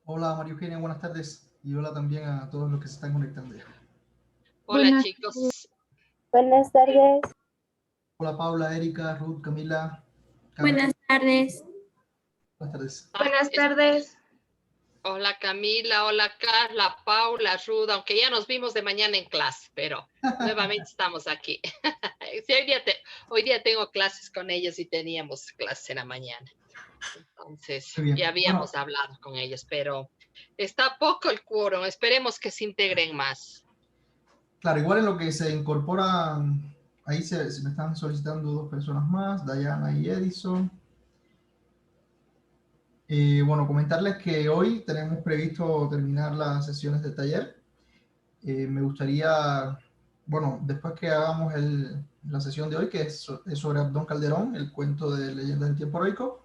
Hola María Eugenia, buenas tardes. Y hola también a todos los que se están conectando ya. Hola Buenas, chicos, buenas tardes. Hola Paula, Erika, Ruth, Camila, Buenas Carmen. tardes. Buenas tardes. Buenas tardes. hola Camila, hola Carla, Paula, Ruda, aunque ya nos vimos de mañana en clase, pero nuevamente estamos aquí. Sí, hoy día tengo clases con ellos y teníamos clases en la mañana. Entonces, Muy bien. ya habíamos hablado con ellos, pero está poco el quórum, esperemos que se integren más. Claro, igual en lo que se incorporan, ahí se me están solicitando dos personas más, Dayana y Edison. Bueno, comentarles que hoy tenemos previsto terminar las sesiones de taller. Me gustaría, bueno, después que hagamos la sesión de hoy, que es sobre Abdón Calderón, el cuento de Leyendas del Tiempo Heroico,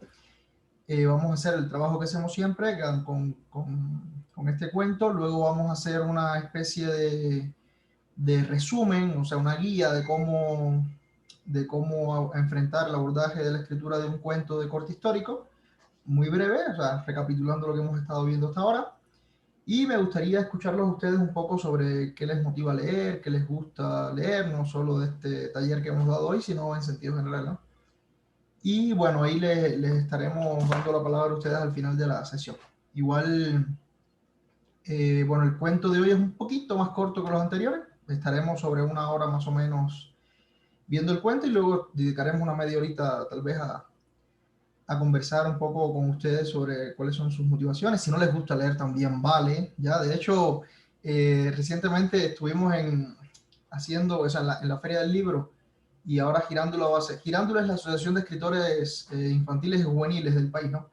vamos a hacer el trabajo que hacemos siempre con este cuento. Luego vamos a hacer una especie de resumen, o sea, una guía de cómo enfrentar el abordaje de la escritura de un cuento de corte histórico, muy breve, o sea, recapitulando lo que hemos estado viendo hasta ahora. Y me gustaría escucharlos a ustedes un poco sobre qué les motiva a leer, qué les gusta leer, no solo de este taller que hemos dado hoy, sino en sentido general, ¿no? Y bueno, ahí les estaremos dando la palabra a ustedes al final de la sesión. Igual, bueno, el cuento de hoy es un poquito más corto que los anteriores. Estaremos sobre una hora más o menos viendo el cuento y luego dedicaremos una media horita tal vez a conversar un poco con ustedes sobre cuáles son sus motivaciones. Si no les gusta leer también vale, ¿ya? De hecho, recientemente estuvimos haciendo, o sea, en la Feria del Libro, y ahora Girándula es la Asociación de Escritores Infantiles y Juveniles del país, ¿no?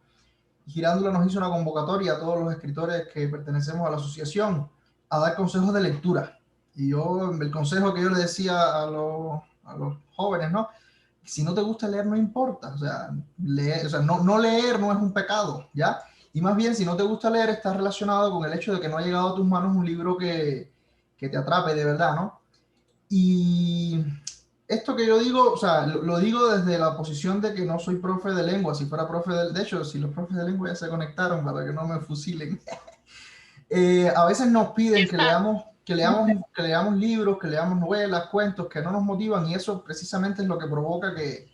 Y Girándula nos hizo una convocatoria a todos los escritores que pertenecemos a la asociación a dar consejos de lectura. Y el consejo que yo le decía a los jóvenes, ¿no? Si no te gusta leer, no importa. O sea, no leer no es un pecado, ¿ya? Y más bien, si no te gusta leer, está relacionado con el hecho de que no ha llegado a tus manos un libro que te atrape de verdad, ¿no? Y esto que yo digo, o sea, lo digo desde la posición de que no soy profe de lengua. Si fuera profe de hecho, si los profes de lengua ya se conectaron para que no me fusilen. A veces nos Ya piden que está. leamos, que leamos, que leamos libros, que leamos novelas, cuentos que no nos motivan, y eso precisamente es lo que provoca que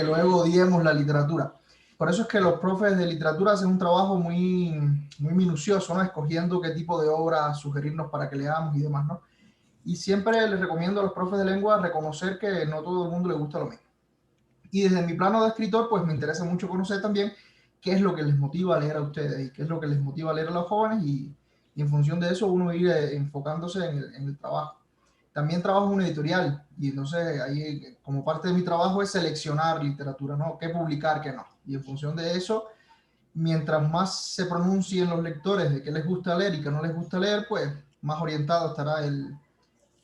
luego odiemos la literatura. Por eso es que los profes de literatura hacen un trabajo muy, muy minucioso, ¿no? Escogiendo qué tipo de obras sugerirnos para que leamos y demás, ¿no? Y siempre les recomiendo a los profes de lengua reconocer que no todo el mundo le gusta lo mismo. Y desde mi plano de escritor, pues me interesa mucho conocer también qué es lo que les motiva a leer a ustedes y qué es lo que les motiva a leer a los jóvenes, y en función de eso uno ir enfocándose en el trabajo. También trabajo en una editorial y entonces ahí como parte de mi trabajo es seleccionar literatura, ¿no? Qué publicar, qué no. Y en función de eso, mientras más se pronuncien los lectores de qué les gusta leer y qué no les gusta leer, pues más orientado estará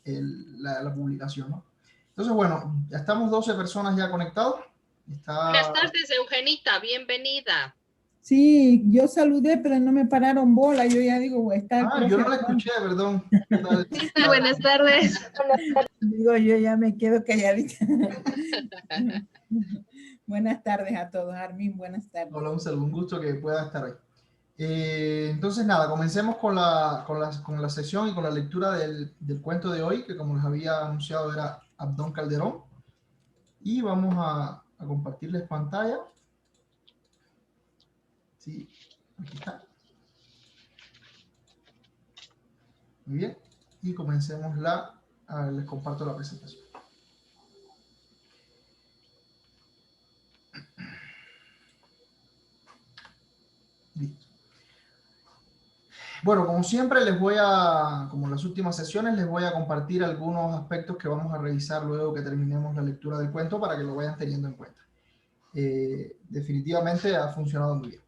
la publicación, ¿no? Entonces, bueno, ya estamos 12 personas ya conectados. Buenas Está... tardes, Eugenita, bienvenida. Sí, yo saludé, pero no me pararon bola. Yo ya digo, está el Yo profe no la Abdón. escuché, perdón. ¿Qué tal? Buenas tardes. Digo, yo ya me quedo calladita. Buenas tardes a todos, Armin, buenas tardes. Hola, un saludo, un gusto que pueda estar ahí. Entonces, nada, comencemos con la sesión y con la lectura del cuento de hoy, que como les había anunciado era Abdón Calderón. Y vamos a compartirles pantalla. Sí, aquí está. Muy bien. Y comencemos les comparto la presentación. Listo. Bueno, como siempre como en las últimas sesiones, les voy a compartir algunos aspectos que vamos a revisar luego que terminemos la lectura del cuento para que lo vayan teniendo en cuenta. Definitivamente ha funcionado muy bien.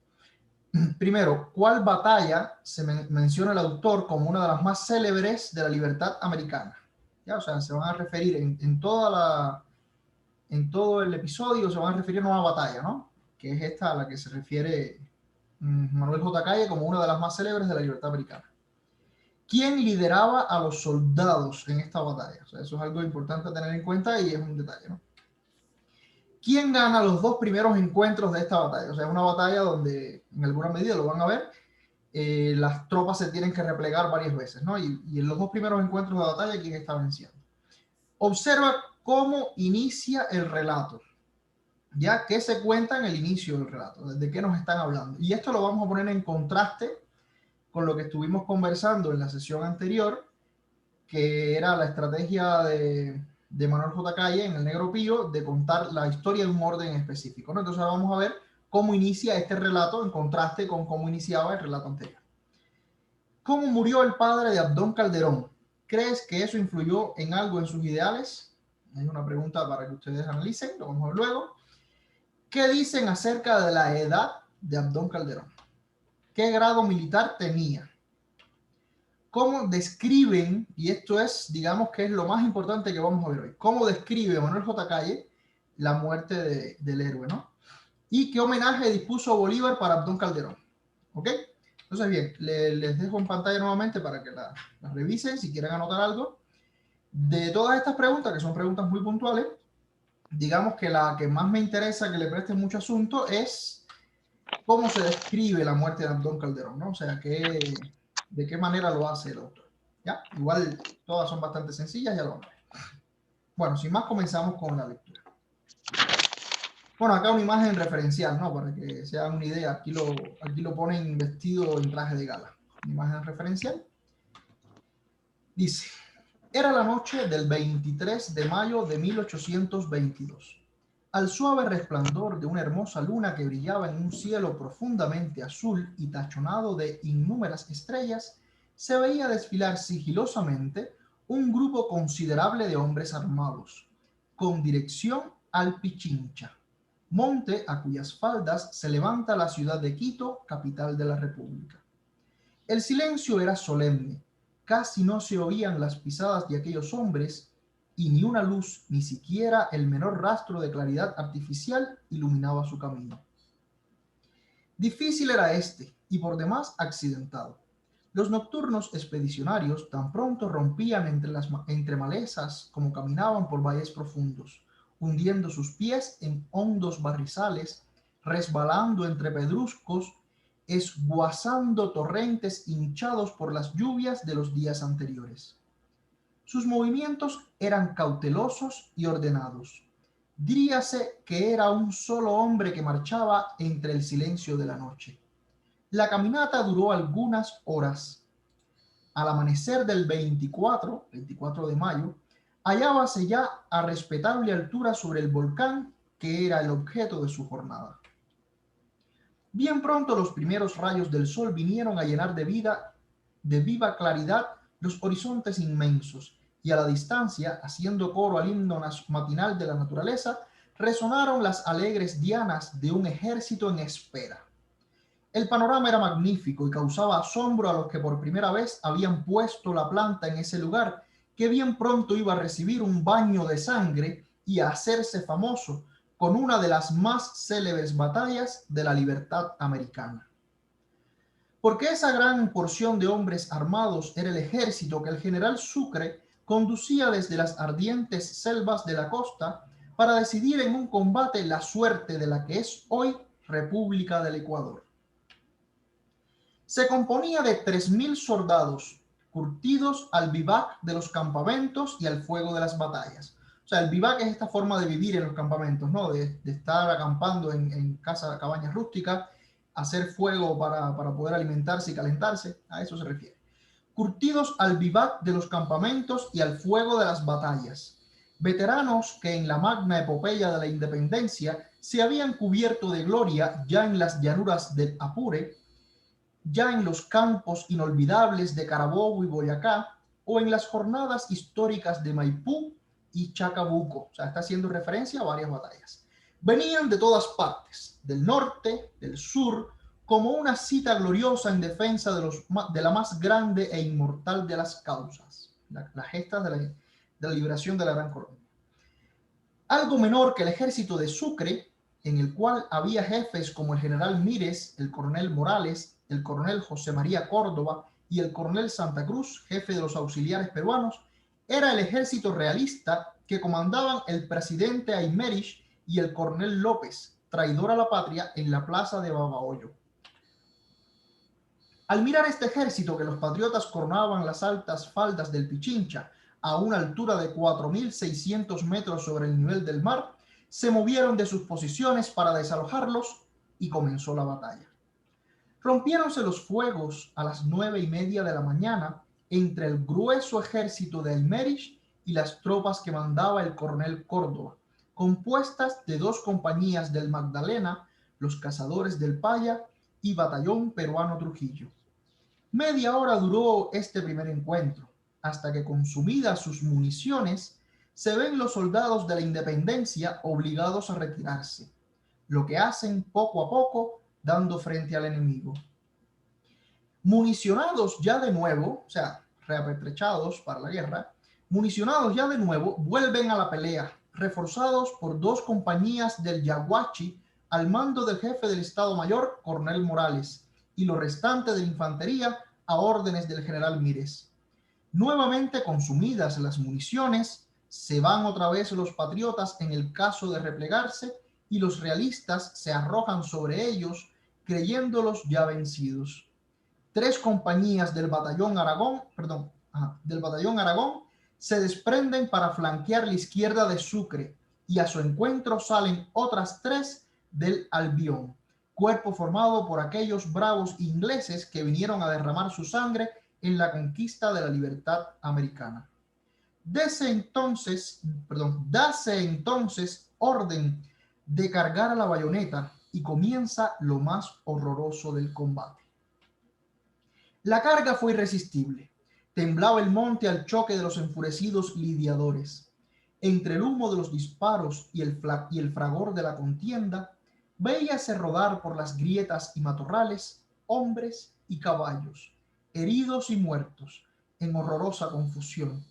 Primero, ¿cuál batalla se menciona el autor como una de las más célebres de la libertad americana? ¿Ya? O sea, se van a referir en todo el episodio, se van a referir a una batalla, ¿no? Que es esta a la que se refiere Manuel J. Calle como una de las más célebres de la libertad americana. ¿Quién lideraba a los soldados en esta batalla? O sea, eso es algo importante a tener en cuenta y es un detalle, ¿no? ¿Quién gana los dos primeros encuentros de esta batalla? O sea, es una batalla donde, en alguna medida lo van a ver, las tropas se tienen que replegar varias veces, ¿no? Y en los dos primeros encuentros de batalla, ¿quién está venciendo? Observa cómo inicia el relato, ya que se cuenta en el inicio del relato, de qué nos están hablando. Y esto lo vamos a poner en contraste con lo que estuvimos conversando en la sesión anterior, que era la estrategia de Manuel J. Calle en El Negro Pío de contar la historia de un orden específico, ¿no? Entonces vamos a ver cómo inicia este relato en contraste con cómo iniciaba el relato anterior. ¿Cómo murió el padre de Abdón Calderón? ¿Crees que eso influyó en algo en sus ideales? Hay una pregunta para que ustedes analicen, lo vamos a ver luego. ¿Qué dicen acerca de la edad de Abdón Calderón? ¿Qué grado militar tenía? ¿Cómo describen, y esto es, digamos que es lo más importante que vamos a ver hoy, cómo describe Manuel J. Calle la muerte del héroe, ¿no? Y qué homenaje dispuso Bolívar para Abdón Calderón. ¿Ok? Entonces, bien, les dejo en pantalla nuevamente para que la revisen si quieren anotar algo. De todas estas preguntas, que son preguntas muy puntuales, digamos que la que más me interesa que le presten mucho asunto es cómo se describe la muerte de Abdón Calderón, ¿no? O sea, de qué manera lo hace el autor. ¿Ya? Igual todas son bastante sencillas, ya lo vamos a ver. Bueno, sin más, comenzamos con la lectura. Bueno, acá una imagen referencial, ¿no? Para que se hagan una idea. Aquí lo ponen vestido en traje de gala. Una imagen referencial. Dice, era la noche del 23 de mayo de 1822. Al suave resplandor de una hermosa luna que brillaba en un cielo profundamente azul y tachonado de innúmeras estrellas, se veía desfilar sigilosamente un grupo considerable de hombres armados, con dirección al Pichincha, monte a cuyas faldas se levanta la ciudad de Quito, capital de la República. El silencio era solemne, casi no se oían las pisadas de aquellos hombres, y ni una luz, ni siquiera el menor rastro de claridad artificial iluminaba su camino. Difícil era este, y por demás accidentado. Los nocturnos expedicionarios tan pronto rompían entre malezas como caminaban por valles profundos, hundiendo sus pies en hondos barrizales, resbalando entre pedruscos, esguazando torrentes hinchados por las lluvias de los días anteriores. Sus movimientos eran cautelosos y ordenados. Diríase que era un solo hombre que marchaba entre el silencio de la noche. La caminata duró algunas horas. Al amanecer del 24 de mayo, hallábase ya a respetable altura sobre el volcán que era el objeto de su jornada. Bien pronto los primeros rayos del sol vinieron a llenar de viva claridad los horizontes inmensos, y a la distancia, haciendo coro al himno matinal de la naturaleza, resonaron las alegres dianas de un ejército en espera. El panorama era magnífico y causaba asombro a los que por primera vez habían puesto la planta en ese lugar, que bien pronto iba a recibir un baño de sangre y a hacerse famoso con una de las más célebres batallas de la libertad americana. Porque esa gran porción de hombres armados era el ejército que el general Sucre conducía desde las ardientes selvas de la costa para decidir en un combate la suerte de la que es hoy República del Ecuador. Se componía de 3.000 soldados, curtidos al vivac de los campamentos y al fuego de las batallas. O sea, el vivac es esta forma de vivir en los campamentos, ¿no? De estar acampando en cabañas rústicas, hacer fuego para poder alimentarse y calentarse, a eso se refiere. Curtidos al vivac de los campamentos y al fuego de las batallas. Veteranos que en la magna epopeya de la independencia se habían cubierto de gloria ya en las llanuras del Apure, ya en los campos inolvidables de Carabobo y Boyacá, o en las jornadas históricas de Maipú y Chacabuco. O sea, está haciendo referencia a varias batallas. Venían de todas partes, del norte, del sur, como una cita gloriosa en defensa de la más grande e inmortal de las causas, las gestas de la liberación de la Gran Colombia. Algo menor que el ejército de Sucre, en el cual había jefes como el general Mírez, el coronel Morales, el coronel José María Córdoba y el coronel Santa Cruz, jefe de los auxiliares peruanos, era el ejército realista que comandaban el presidente Aymerich y el coronel López, traidor a la patria, en la plaza de Babahoyo. Al mirar este ejército que los patriotas coronaban las altas faldas del Pichincha a una altura de 4.600 metros sobre el nivel del mar, se movieron de sus posiciones para desalojarlos y comenzó la batalla. Rompiéronse los fuegos a las 9:30 de la mañana entre el grueso ejército de Aymerich y las tropas que mandaba el coronel Córdoba, compuestas de 2 compañías del Magdalena, los cazadores del Paya y batallón peruano Trujillo. Media hora duró este primer encuentro, hasta que consumidas sus municiones, se ven los soldados de la Independencia obligados a retirarse, lo que hacen poco a poco dando frente al enemigo. Municionados ya de nuevo, o sea, reapertrechados para la guerra, municionados ya de nuevo, vuelven a la pelea, reforzados por 2 compañías del Yaguachi al mando del jefe del Estado Mayor, Coronel Morales, y lo restante de la infantería a órdenes del general Mírez. Nuevamente consumidas las municiones, se van otra vez los patriotas en el caso de replegarse y los realistas se arrojan sobre ellos creyéndolos ya vencidos. 3 compañías del batallón Aragón, se desprenden para flanquear la izquierda de Sucre y a su encuentro salen otras 3 del Albión, cuerpo formado por aquellos bravos ingleses que vinieron a derramar su sangre en la conquista de la libertad americana. Dase entonces orden de cargar a la bayoneta y comienza lo más horroroso del combate. La carga fue irresistible. Temblaba el monte al choque de los enfurecidos lidiadores. Entre el humo de los disparos y el fragor de la contienda, veíase rodar por las grietas y matorrales hombres y caballos, heridos y muertos, en horrorosa confusión.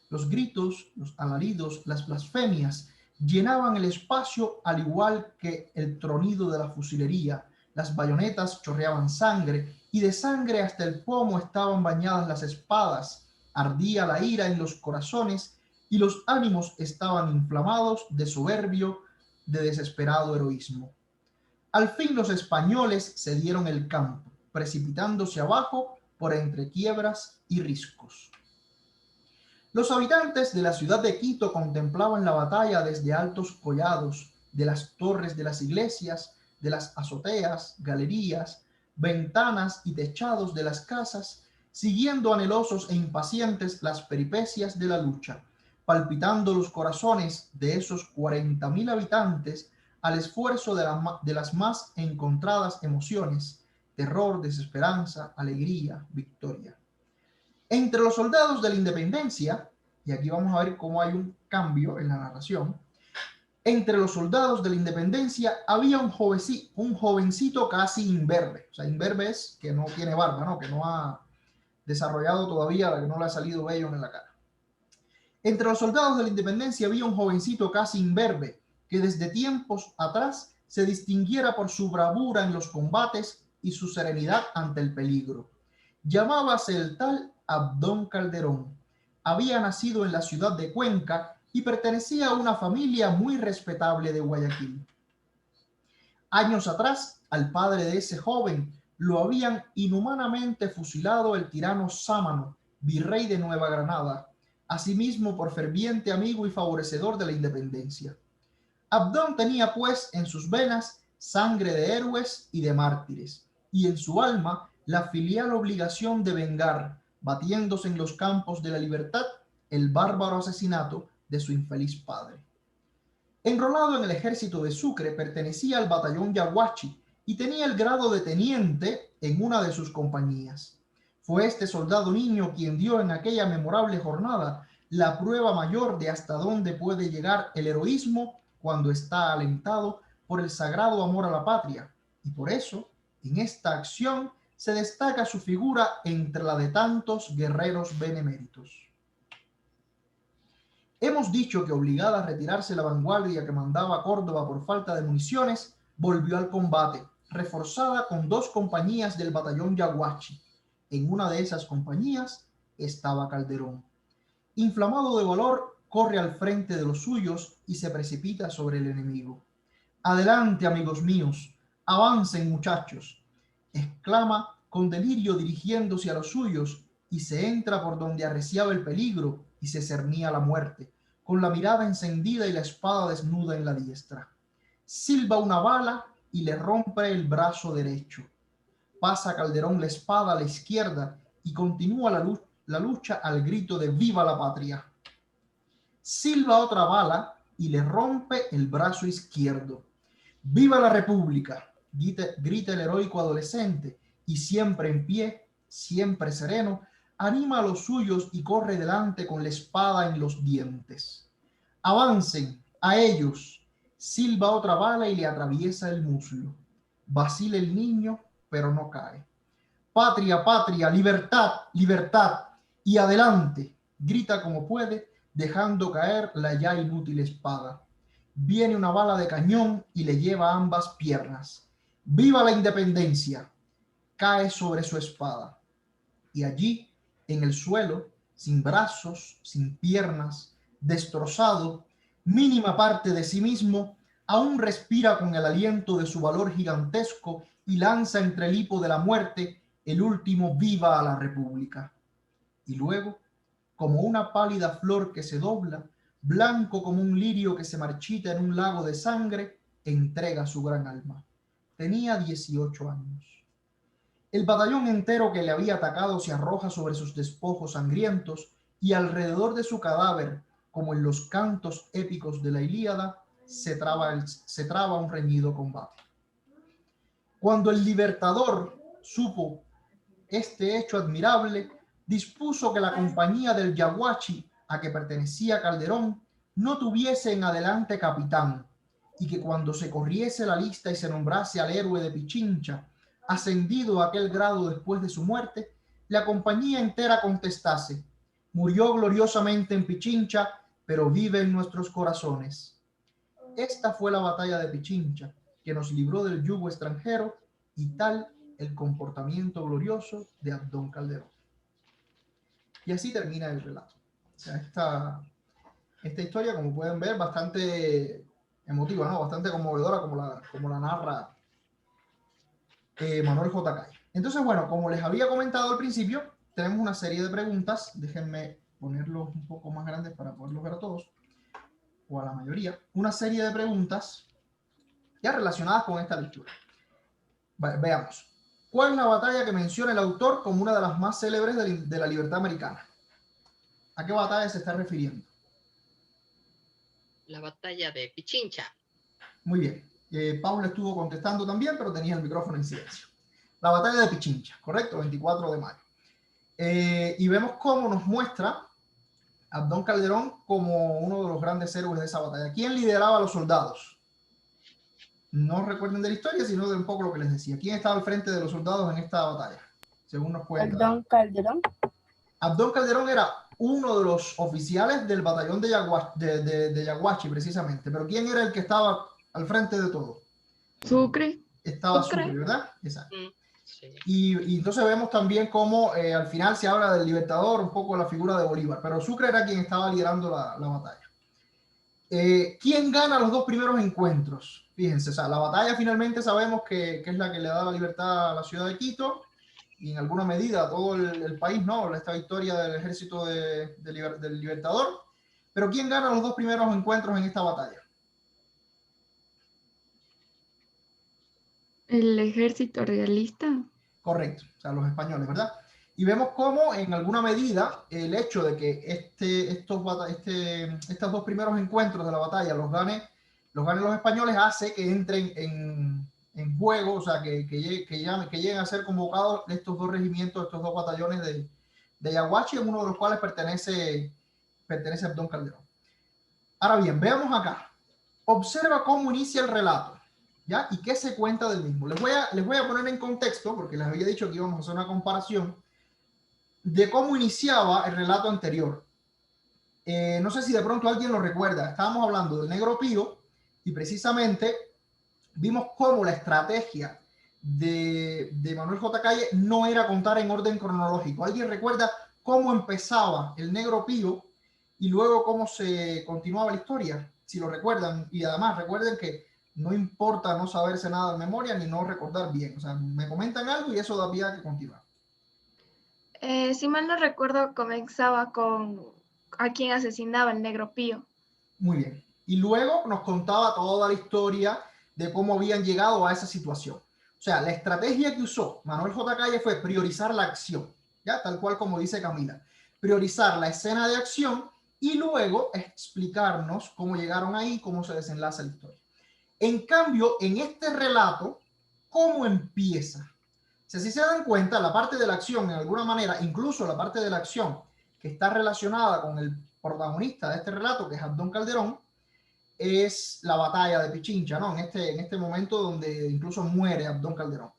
Los gritos, los alaridos, las blasfemias llenaban el espacio al igual que el tronido de la fusilería. Las bayonetas chorreaban sangre y de sangre hasta el pomo estaban bañadas las espadas. Ardía la ira en los corazones y los ánimos estaban inflamados de soberbio, de desesperado heroísmo. Al fin los españoles cedieron el campo, precipitándose abajo por entre quiebras y riscos. Los habitantes de la ciudad de Quito contemplaban la batalla desde altos collados, de las torres de las iglesias, de las azoteas, galerías, ventanas y techados de las casas, siguiendo anhelosos e impacientes las peripecias de la lucha, palpitando los corazones de esos 40,000 habitantes al esfuerzo de las más encontradas emociones: terror, desesperanza, alegría, victoria. Entre los soldados de la Independencia, y aquí vamos a ver cómo hay un cambio en la narración, entre los soldados de la Independencia había un jovencito casi imberbe. O sea, imberbe es que no tiene barba, ¿no? Que no ha desarrollado todavía, que no le ha salido vello en la cara. Entre los soldados de la Independencia había un jovencito casi imberbe, que desde tiempos atrás se distinguiera por su bravura en los combates y su serenidad ante el peligro. Llamábase el tal Abdón Calderón. Había nacido en la ciudad de Cuenca y pertenecía a una familia muy respetable de Guayaquil. Años atrás, al padre de ese joven lo habían inhumanamente fusilado el tirano Sámano, virrey de Nueva Granada, asimismo por ferviente amigo y favorecedor de la independencia. Abdón tenía pues en sus venas sangre de héroes y de mártires, y en su alma la filial obligación de vengar, batiéndose en los campos de la libertad, el bárbaro asesinato de su infeliz padre. Enrolado en el ejército de Sucre, pertenecía al batallón Yaguachi y tenía el grado de teniente en una de sus compañías. Fue este soldado niño quien dio en aquella memorable jornada la prueba mayor de hasta dónde puede llegar el heroísmo cuando está alentado por el sagrado amor a la patria, y por eso, en esta acción, se destaca su figura entre la de tantos guerreros beneméritos. Hemos dicho que, obligada a retirarse la vanguardia que mandaba Córdoba por falta de municiones, volvió al combate, reforzada con 2 compañías del batallón Yaguachi. En una de esas compañías estaba Calderón. Inflamado de valor, corre al frente de los suyos y se precipita sobre el enemigo. «Adelante, amigos míos, avancen, muchachos», exclama con delirio dirigiéndose a los suyos, y se entra por donde arreciaba el peligro y se cernía la muerte, con la mirada encendida y la espada desnuda en la diestra. Silba una bala y le rompe el brazo derecho. Pasa Calderón la espada a la izquierda y continúa la lucha al grito de ¡Viva la patria! Silba otra bala y le rompe el brazo izquierdo. ¡Viva la República!, grita el heroico adolescente, y siempre en pie, siempre sereno, anima a los suyos y corre delante con la espada en los dientes. ¡Avancen! ¡A ellos! Silba otra bala y le atraviesa el muslo. Vacila el niño, pero no cae. ¡Patria, patria! ¡Libertad, libertad! Y adelante, grita como puede, dejando caer la ya inútil espada. Viene una bala de cañón y le lleva ambas piernas. ¡Viva la independencia! Cae sobre su espada. Y allí, en el suelo, sin brazos, sin piernas, destrozado, mínima parte de sí mismo, aún respira con el aliento de su valor gigantesco y lanza entre el hipo de la muerte el último ¡Viva a la República! Y luego, como una pálida flor que se dobla, blanco como un lirio que se marchita en un lago de sangre, entrega su gran alma. Tenía 18 años. El batallón entero que le había atacado se arroja sobre sus despojos sangrientos y alrededor de su cadáver, como en los cantos épicos de la Ilíada, se traba un reñido combate. Cuando el libertador supo este hecho admirable, dispuso que la compañía del Yaguachi a que pertenecía Calderón no tuviese en adelante capitán, y que cuando se corriese la lista y se nombrase al héroe de Pichincha, ascendido a aquel grado después de su muerte, la compañía entera contestase: murió gloriosamente en Pichincha, pero vive en nuestros corazones. Esta fue la batalla de Pichincha, que nos libró del yugo extranjero, y tal el comportamiento glorioso de Abdón Calderón. Y así termina el relato. O sea, esta historia, como pueden ver, bastante emotiva, ¿no? Bastante conmovedora, como la narra Manuel J. Calle. Entonces, bueno, como les había comentado al principio, tenemos una serie de preguntas. Déjenme ponerlos un poco más grandes para poderlos ver a todos, o a la mayoría. Una serie de preguntas ya relacionadas con esta lectura. Veamos. ¿Cuál es la batalla que menciona el autor como una de las más célebres de la libertad americana? ¿A qué batalla se está refiriendo? La batalla de Pichincha. Muy bien. Paula estuvo contestando también, pero tenía el micrófono en silencio. La batalla de Pichincha, correcto, 24 de mayo. Y vemos cómo nos muestra Abdón Calderón como uno de los grandes héroes de esa batalla. ¿Quién lideraba a los soldados? No recuerden de la historia, sino de un poco lo que les decía. ¿Quién estaba al frente de los soldados en esta batalla? Según nos cuenta. Abdón Calderón. Abdón Calderón era uno de los oficiales del batallón de Yaguachi, precisamente. Pero ¿quién era el que estaba al frente de todo? Sucre. Estaba Sucre, ¿verdad? Exacto. Sí. Y entonces vemos también cómo al final se habla del libertador, un poco la figura de Bolívar, pero Sucre era quien estaba liderando la batalla. ¿Quién gana los dos primeros encuentros? Fíjense, o sea, la batalla finalmente sabemos que es la que le da la libertad a la ciudad de Quito y en alguna medida a todo el país, ¿no? Esta victoria del ejército del libertador. Pero ¿quién gana los dos primeros encuentros en esta batalla? El ejército realista. Correcto, o sea, los españoles, ¿verdad? Y vemos cómo, en alguna medida, el hecho de que estos dos primeros encuentros de la batalla los ganen los españoles hace que entren en juego, o sea, que lleguen a ser convocados estos dos regimientos, estos dos batallones de Yaguachi, en uno de los cuales pertenece Abdón Calderón. Ahora bien, veamos acá. Observa cómo inicia el relato, ¿ya? Y qué se cuenta del mismo. Les voy a poner en contexto, porque les había dicho que íbamos a hacer una comparación de cómo iniciaba el relato anterior. No sé si de pronto alguien lo recuerda. Estábamos hablando del Negro Pío y precisamente vimos cómo la estrategia de Manuel J. Calle no era contar en orden cronológico. ¿Alguien recuerda cómo empezaba el Negro Pío y luego cómo se continuaba la historia? Si lo recuerdan. Y además recuerden que No importa no saberse nada de memoria ni no recordar bien. O sea, me comentan algo y eso da pie a que continuar. Si mal no recuerdo, comenzaba con a quien asesinaba el Negro Pío. Muy bien. Y luego nos contaba toda la historia de cómo habían llegado a esa situación. O sea, la estrategia que usó Manuel J. Calle fue priorizar la acción, ya tal cual como dice Camila. Priorizar la escena de acción y luego explicarnos cómo llegaron ahí, cómo se desenlaza la historia. En cambio, en este relato, ¿cómo empieza? Si así se dan cuenta, la parte de la acción, en alguna manera, incluso la parte de la acción que está relacionada con el protagonista de este relato, que es Abdón Calderón, es la batalla de Pichincha, ¿no? En este momento donde incluso muere Abdón Calderón.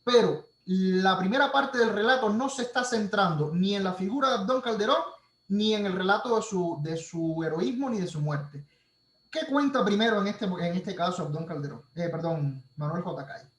Pero la primera parte del relato no se está centrando ni en la figura de Abdón Calderón, ni en el relato de su heroísmo, ni de su muerte. ¿Qué cuenta primero en este caso Abdón Calderón? Manuel J. Calle.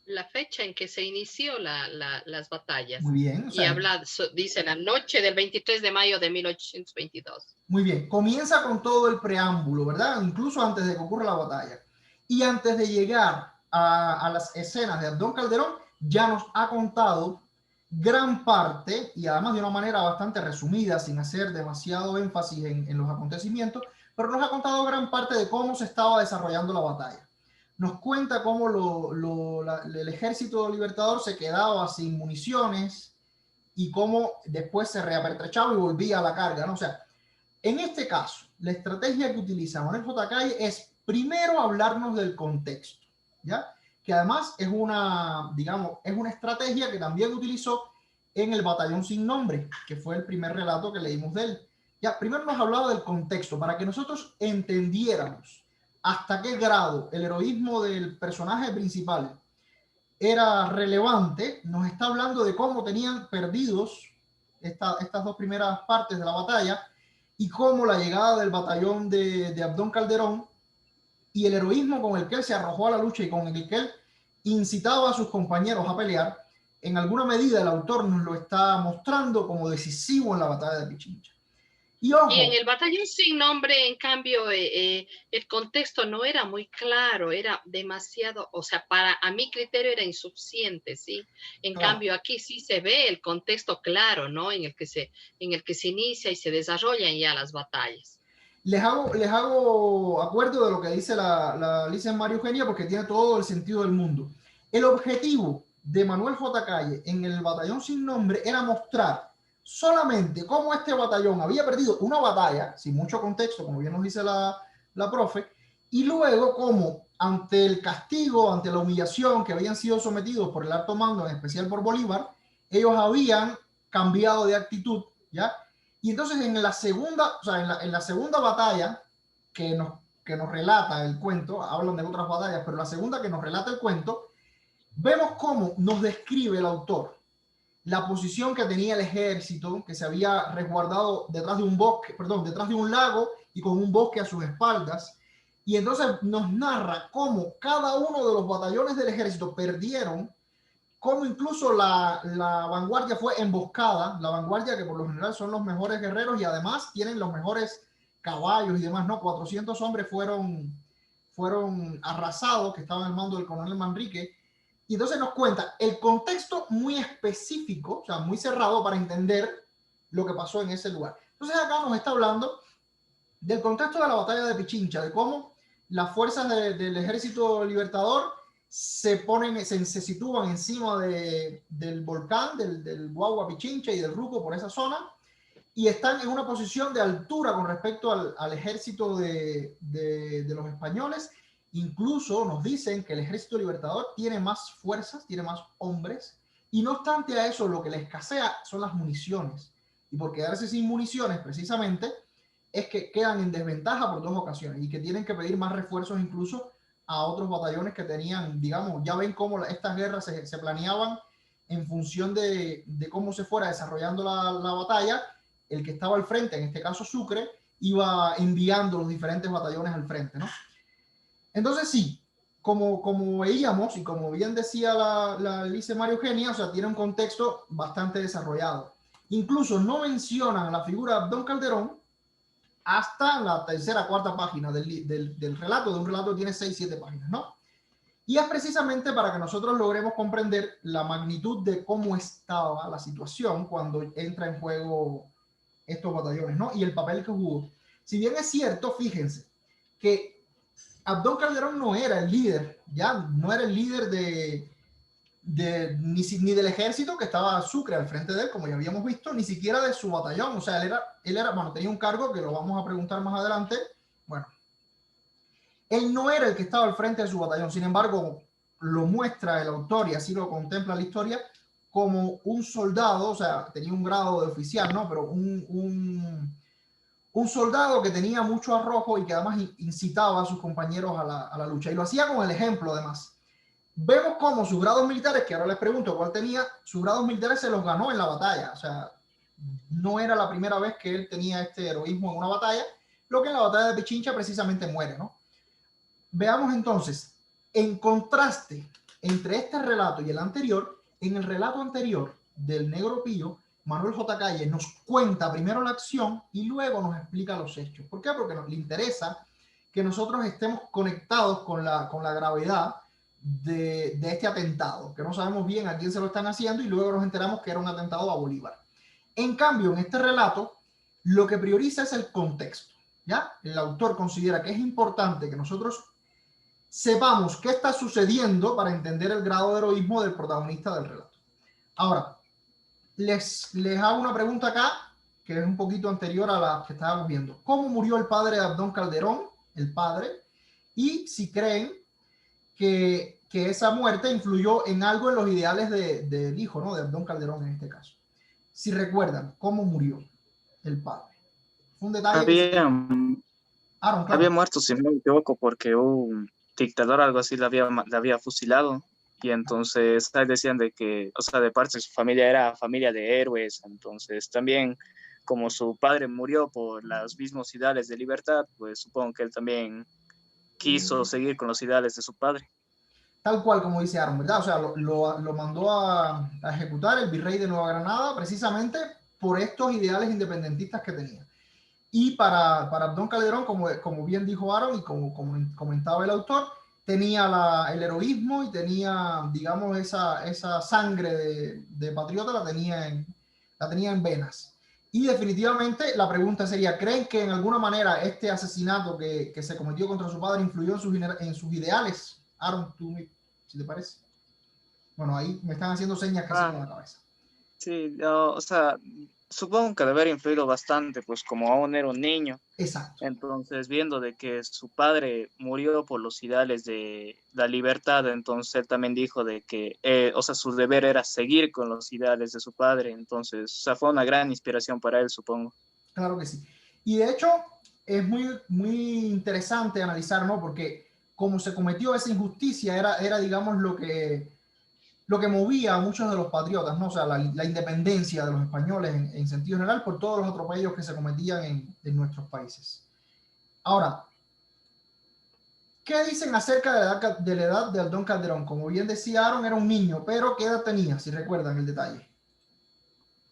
La fecha en que se inició las batallas. Muy bien. O sea, y habla, dice la noche del 23 de mayo de 1822. Muy bien. Comienza con todo el preámbulo, ¿verdad? Incluso antes de que ocurra la batalla. Y antes de llegar a las escenas de Abdón Calderón, ya nos ha contado gran parte, y además de una manera bastante resumida, sin hacer demasiado énfasis en los acontecimientos, pero nos ha contado gran parte de cómo se estaba desarrollando la batalla. Nos cuenta cómo el ejército libertador se quedaba sin municiones y cómo después se reapertrechaba y volvía a la carga, ¿no? O sea, en este caso, la estrategia que utiliza Manuel J. Calle es primero hablarnos del contexto, ¿ya? Que además es una, digamos, es una estrategia que también utilizó en el Batallón Sin Nombre, que fue el primer relato que leímos de él. Ya, primero nos hablaba del contexto, para que nosotros entendiéramos hasta qué grado el heroísmo del personaje principal era relevante. Nos está hablando de cómo tenían perdidos estas dos primeras partes de la batalla y cómo la llegada del batallón de Abdón Calderón y el heroísmo con el que él se arrojó a la lucha y con el que él incitaba a sus compañeros a pelear, en alguna medida el autor nos lo está mostrando como decisivo en la batalla de Pichincha. Y ojo, y en el Batallón Sin Nombre, en cambio, el contexto no era muy claro, era demasiado, o sea, a mi criterio era insuficiente, ¿sí? En claro, cambio, aquí sí se ve el contexto claro, ¿no? En el que se inicia y se desarrollan ya las batallas. Les hago acuerdo de lo que dice la Lice María Eugenia porque tiene todo el sentido del mundo. El objetivo de Manuel J. Calle en el Batallón Sin Nombre era mostrar solamente cómo este batallón había perdido una batalla, sin mucho contexto, como bien nos dice la profe, y luego cómo ante el castigo, ante la humillación que habían sido sometidos por el alto mando, en especial por Bolívar, ellos habían cambiado de actitud, ¿ya? Y entonces en la segunda, o sea, en la segunda batalla que nos relata el cuento, hablan de otras batallas, pero la segunda que nos relata el cuento, vemos cómo nos describe el autor la posición que tenía el ejército, que se había resguardado detrás de un bosque, perdón, detrás de un lago y con un bosque a sus espaldas. Y entonces nos narra cómo cada uno de los batallones del ejército perdieron, cómo incluso la vanguardia fue emboscada, la vanguardia que por lo general son los mejores guerreros y además tienen los mejores caballos y demás, ¿no? 400 hombres fueron arrasados, que estaban al mando del coronel Manrique. Y entonces nos cuenta el contexto muy específico, o sea, muy cerrado para entender lo que pasó en ese lugar. Entonces acá nos está hablando del contexto de la batalla de Pichincha, de cómo las fuerzas del ejército libertador se sitúan encima del volcán, del Guagua Pichincha y del Ruco por esa zona, y están en una posición de altura con respecto al ejército de los españoles. Incluso nos dicen que el ejército libertador tiene más fuerzas, tiene más hombres, y no obstante a eso lo que le escasea son las municiones. Y por quedarse sin municiones precisamente es que quedan en desventaja por dos ocasiones y que tienen que pedir más refuerzos incluso a otros batallones que tenían, digamos, ya ven cómo estas guerras se planeaban en función de cómo se fuera desarrollando la batalla. El que estaba al frente, en este caso Sucre, iba enviando los diferentes batallones al frente, ¿no? Entonces sí, como veíamos y como bien decía la Lice María Eugenia, o sea, tiene un contexto bastante desarrollado. Incluso no mencionan la figura de Abdón Calderón hasta la tercera, cuarta página del relato, de un relato que tiene 6, 7 páginas, ¿no? Y es precisamente para que nosotros logremos comprender la magnitud de cómo estaba la situación cuando entra en juego estos batallones, ¿no? Y el papel que jugó. Si bien es cierto, fíjense, que Abdón Calderón no era el líder, ya no era el líder ni del ejército, que estaba Sucre al frente de él, como ya habíamos visto, ni siquiera de su batallón. O sea, él era, bueno, tenía un cargo que lo vamos a preguntar más adelante. Bueno, él no era el que estaba al frente de su batallón, sin embargo, lo muestra el autor y así lo contempla la historia como un soldado, o sea, tenía un grado de oficial, ¿no? Pero un soldado que tenía mucho arrojo y que además incitaba a sus compañeros a la lucha. Y lo hacía con el ejemplo, además. Vemos cómo sus grados militares, que ahora les pregunto cuál tenía, sus grados militares se los ganó en la batalla. O sea, no era la primera vez que él tenía este heroísmo en una batalla, lo que en la batalla de Pichincha precisamente muere, ¿no? Veamos entonces, en contraste entre este relato y el anterior, en el relato anterior del Negro Pío, Manuel J. Calle nos cuenta primero la acción y luego nos explica los hechos. ¿Por qué? Porque nos interesa que nosotros estemos conectados con la gravedad de este atentado, que no sabemos bien a quién se lo están haciendo y luego nos enteramos que era un atentado a Bolívar. En cambio, en este relato, lo que prioriza es el contexto, ¿ya? El autor considera que es importante que nosotros sepamos qué está sucediendo para entender el grado de heroísmo del protagonista del relato. Ahora, les hago una pregunta acá, que es un poquito anterior a la que estábamos viendo. ¿Cómo murió el padre de Abdón Calderón, el padre? Y si creen que esa muerte influyó en algo en los ideales del hijo, ¿no? De Abdón Calderón en este caso. Si recuerdan, ¿cómo murió el padre? Fue un detalle había muerto, si no me equivoco, porque un dictador, algo así, le había fusilado. Y entonces decían de que, o sea, de parte de su familia era familia de héroes. Entonces también, como su padre murió por los mismos ideales de libertad, pues supongo que él también quiso seguir con los ideales de su padre. Tal cual como dice Aaron, ¿verdad? O sea, lo mandó a ejecutar el virrey de Nueva Granada precisamente por estos ideales independentistas que tenía. Y para Abdón Calderón, como bien dijo Aaron y como comentaba el autor, tenía el heroísmo y tenía, digamos, esa sangre de patriota la tenía en venas. Y definitivamente la pregunta sería, ¿creen que en alguna manera este asesinato que se cometió contra su padre influyó en sus ideales? Aaron, tú, si te parece. Bueno, ahí me están haciendo señas que sí con la cabeza. Sí, o sea, supongo que debe haber influido bastante, pues como aún era un niño. Exacto. Entonces, viendo de que su padre murió por los ideales de la libertad, entonces él también dijo de que, o sea, su deber era seguir con los ideales de su padre. Entonces, o sea, fue una gran inspiración para él, supongo. Claro que sí. Y de hecho, es muy, muy interesante analizar, ¿no? Porque como se cometió esa injusticia, era digamos, lo que movía a muchos de los patriotas, ¿no? O sea, la independencia de los españoles en sentido general por todos los atropellos que se cometían en nuestros países. Ahora, ¿qué dicen acerca de la edad de Abdón Calderón? Como bien decía Aaron, era un niño, pero ¿qué edad tenía, si recuerdan el detalle?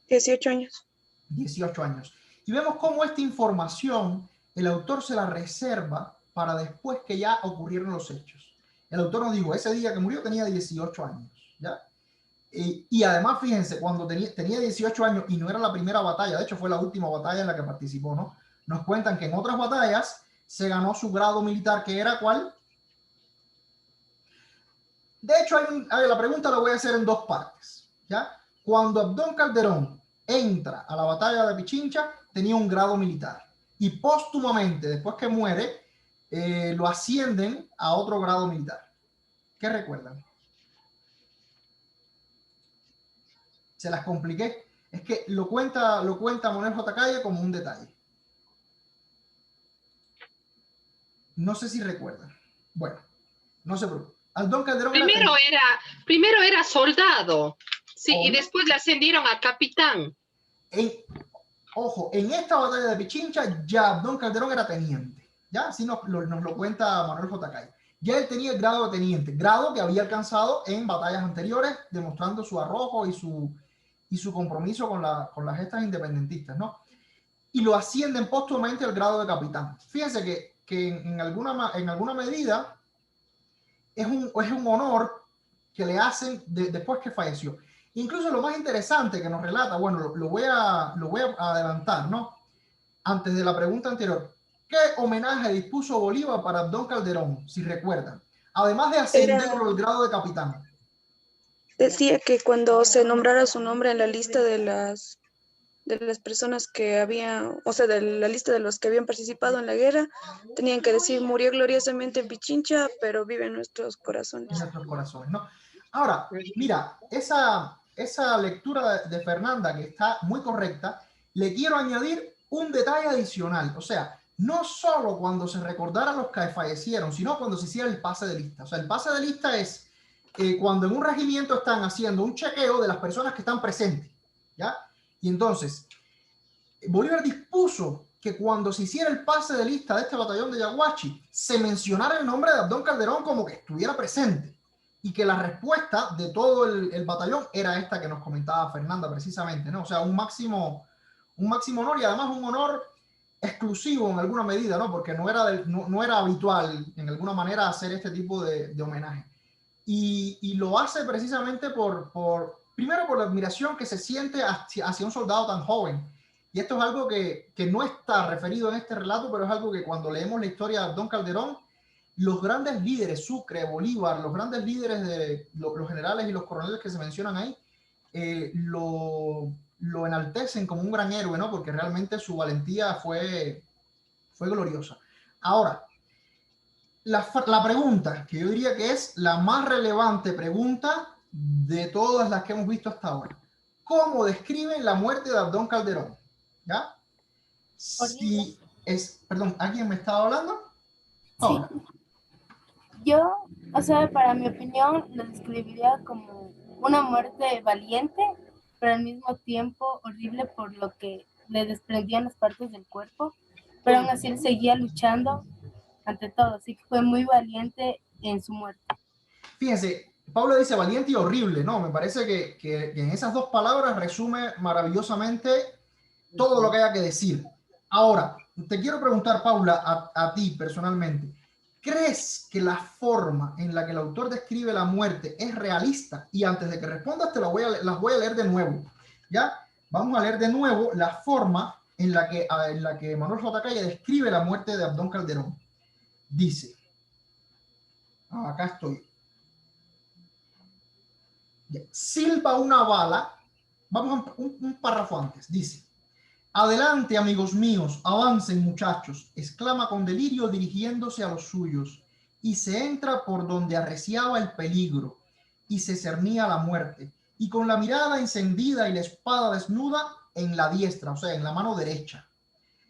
18 años. 18 años. Y vemos cómo esta información el autor se la reserva para después que ya ocurrieron los hechos. El autor nos dijo, ese día que murió tenía 18 años, ¿ya? Y además, fíjense, cuando tenía 18 años y no era la primera batalla, de hecho fue la última batalla en la que participó, ¿no? Nos cuentan que en otras batallas se ganó su grado militar, que era ¿cuál? De hecho, la pregunta la voy a hacer en dos partes, ¿ya? Cuando Abdón Calderón entra a la batalla de Pichincha, tenía un grado militar. Y póstumamente, después que muere, lo ascienden a otro grado militar. ¿Qué recuerdan? Se las compliqué. Es que lo cuenta Manuel J. Calle como un detalle. No sé si recuerdan. Bueno, no se preocupen. Abdón Calderón primero era soldado. Sí, y después le ascendieron a capitán. Ojo, en esta batalla de Pichincha ya Abdón Calderón era teniente. Ya, así nos lo cuenta Manuel J. Calle. Ya él tenía el grado de teniente, grado que había alcanzado en batallas anteriores, demostrando su arrojo y su compromiso con las gestas independentistas, ¿no? y lo ascienden póstumamente al grado de capitán. Fíjense que en alguna medida es un honor que le hacen después que falleció. Incluso lo más interesante que nos relata, bueno, lo voy a adelantar, ¿no? Antes de la pregunta anterior, ¿qué homenaje dispuso Bolívar para Abdón Calderón, si recuerdan? Además de ascenderlo al grado de capitán. Decía que cuando se nombrara su nombre en la lista de las personas que habían, o sea, de la lista de los que habían participado en la guerra, tenían que decir, murió gloriosamente en Pichincha, pero vive en nuestros corazones. En nuestros corazones, ¿no? Ahora, mira, esa lectura de Fernanda, que está muy correcta, le quiero añadir un detalle adicional. O sea, no solo cuando se recordara a los que fallecieron, sino cuando se hiciera el pase de lista. O sea, el pase de lista es cuando en un regimiento están haciendo un chequeo de las personas que están presentes, ¿ya? Y entonces, Bolívar dispuso que cuando se hiciera el pase de lista de este batallón de Yaguachi, se mencionara el nombre de Abdón Calderón como que estuviera presente y que la respuesta de todo el batallón era esta que nos comentaba Fernanda precisamente, ¿no? O sea, un máximo honor y además un honor exclusivo en alguna medida, ¿no? Porque no era habitual en alguna manera hacer este tipo de homenaje. Y lo hace precisamente primero por la admiración que se siente hacia un soldado tan joven. Y esto es algo que no está referido en este relato, pero es algo que cuando leemos la historia de Abdón Calderón, los grandes líderes, Sucre, Bolívar, los grandes líderes de los generales y los coroneles que se mencionan ahí, lo enaltecen como un gran héroe, ¿no? Porque realmente su valentía fue gloriosa. Ahora, la pregunta, que yo diría que es la más relevante pregunta de todas las que hemos visto hasta ahora. ¿Cómo describen la muerte de Abdón Calderón? ¿Ya? Perdón, ¿alguien me estaba hablando? Sí. Yo, o sea, para mi opinión, lo describiría como una muerte valiente, pero al mismo tiempo horrible por lo que le desprendían las partes del cuerpo, pero aún así él seguía luchando ante todo, así que fue muy valiente en su muerte. Fíjense, Pablo dice valiente y horrible, ¿no? Me parece que en esas dos palabras resume maravillosamente todo lo que haya que decir. Ahora, te quiero preguntar, Paula, a ti personalmente, ¿crees que la forma en la que el autor describe la muerte es realista? Y antes de que respondas, las voy a leer de nuevo, ¿ya? Vamos a leer de nuevo la forma en la que Manuel J. Calle describe la muerte de Abdón Calderón. Dice, acá estoy. Silba una bala, vamos a un párrafo antes, dice: adelante, amigos míos, avancen, muchachos, exclama con delirio dirigiéndose a los suyos, y se entra por donde arreciaba el peligro y se cernía la muerte, y con la mirada encendida y la espada desnuda en la diestra, o sea, en la mano derecha.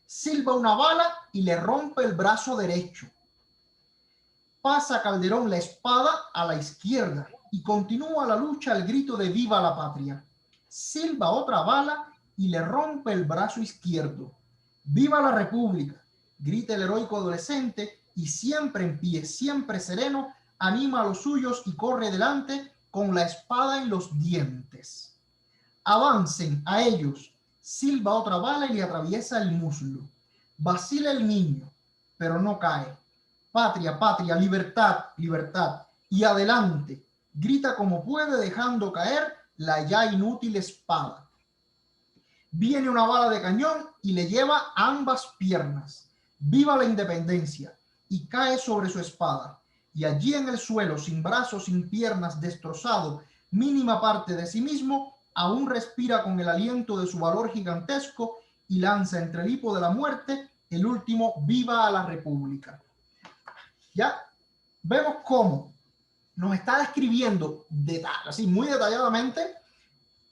Silba una bala y le rompe el brazo derecho. Pasa Calderón la espada a la izquierda y continúa la lucha al grito de ¡viva la patria! Silba otra bala y le rompe el brazo izquierdo. ¡Viva la República!, grita el heroico adolescente, y siempre en pie, siempre sereno, anima a los suyos y corre delante con la espada en los dientes. Avancen a ellos. Silba otra bala y le atraviesa el muslo. Vacila el niño, pero no cae. Patria, patria, libertad, libertad. Y adelante, grita como puede dejando caer la ya inútil espada. Viene una bala de cañón y le lleva ambas piernas. ¡Viva la independencia! Y cae sobre su espada. Y allí en el suelo, sin brazos, sin piernas, destrozado, mínima parte de sí mismo, aún respira con el aliento de su valor gigantesco y lanza entre el hipo de la muerte el último ¡viva a la República! Ya vemos cómo nos está describiendo así muy detalladamente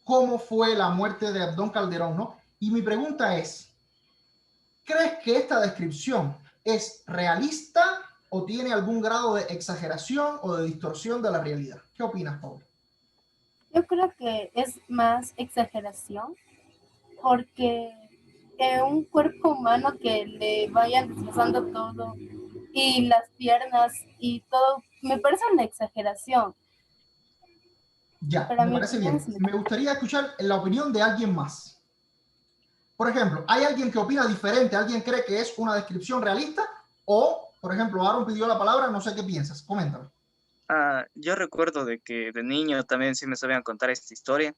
cómo fue la muerte de Abdón Calderón, ¿no? Y mi pregunta es, ¿crees que esta descripción es realista o tiene algún grado de exageración o de distorsión de la realidad? ¿Qué opinas, Paula? Yo creo que es más exageración, porque un cuerpo humano que le vayan destrozando todo y las piernas y todo, me parece una exageración. Ya, me parece bien. Me gustaría escuchar la opinión de alguien más. Por ejemplo, ¿hay alguien que opina diferente? ¿Alguien cree que es una descripción realista? O, por ejemplo, Aaron pidió la palabra, no sé qué piensas. Coméntame. Yo recuerdo de que de niño también sí me sabían contar esta historia,